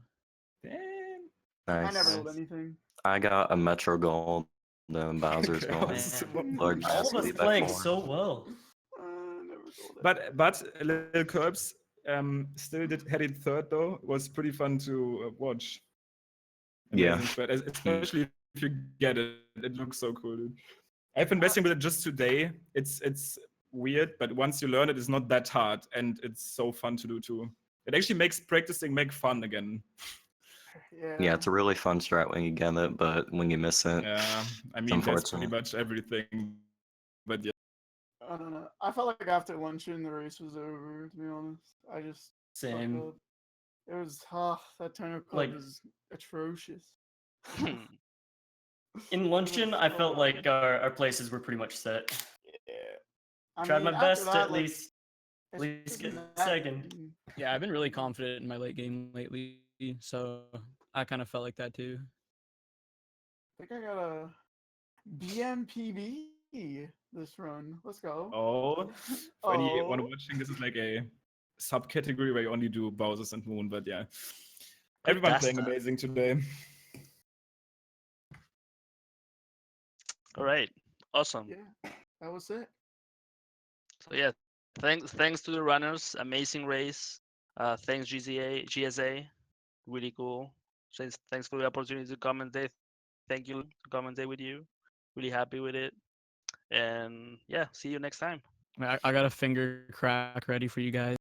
Damn. Nice. I never rolled anything. I got a Metro gold, then Bowser's Okay, gold. Man, Large all of mass us lead by playing 4. so well. Never rolled it. But LilKirbs still had it third though. It was pretty fun to watch. Yeah. Amazing spread, especially if you get it. It looks so cool, dude. I've been messing with it just today. It's weird, but once you learn it, it's not that hard, and it's so fun to do too. It actually makes practicing make fun again. Yeah, it's a really fun strat when you get it, but when you miss it, Yeah, I it's mean that's pretty unfortunate. much everything. But yeah, I don't know. I felt like after luncheon the race was over. To be honest, I just Same. fucked up. It was that turnip club Like- was atrocious. In luncheon, I felt like our places were pretty much set. Yeah. I Tried mean, my after best to that, at like, least it's get not second. that- Yeah, I've been really confident in my late game lately, so I kind of felt like that too. I think I got a BMPB this run. Let's go. oh, for anyone Oh. watching, this is like a subcategory where you only do Bowser's and Moon. But yeah, Good everyone playing dasta. amazing today. All right. Awesome. Yeah, that was it. So yeah, thanks to the runners. Amazing race. Thanks GSA. Really cool. Thanks for the opportunity to commentate. Thank you to commentate with you. Really happy with it. And yeah, see you next time. I got a finger crack ready for you guys.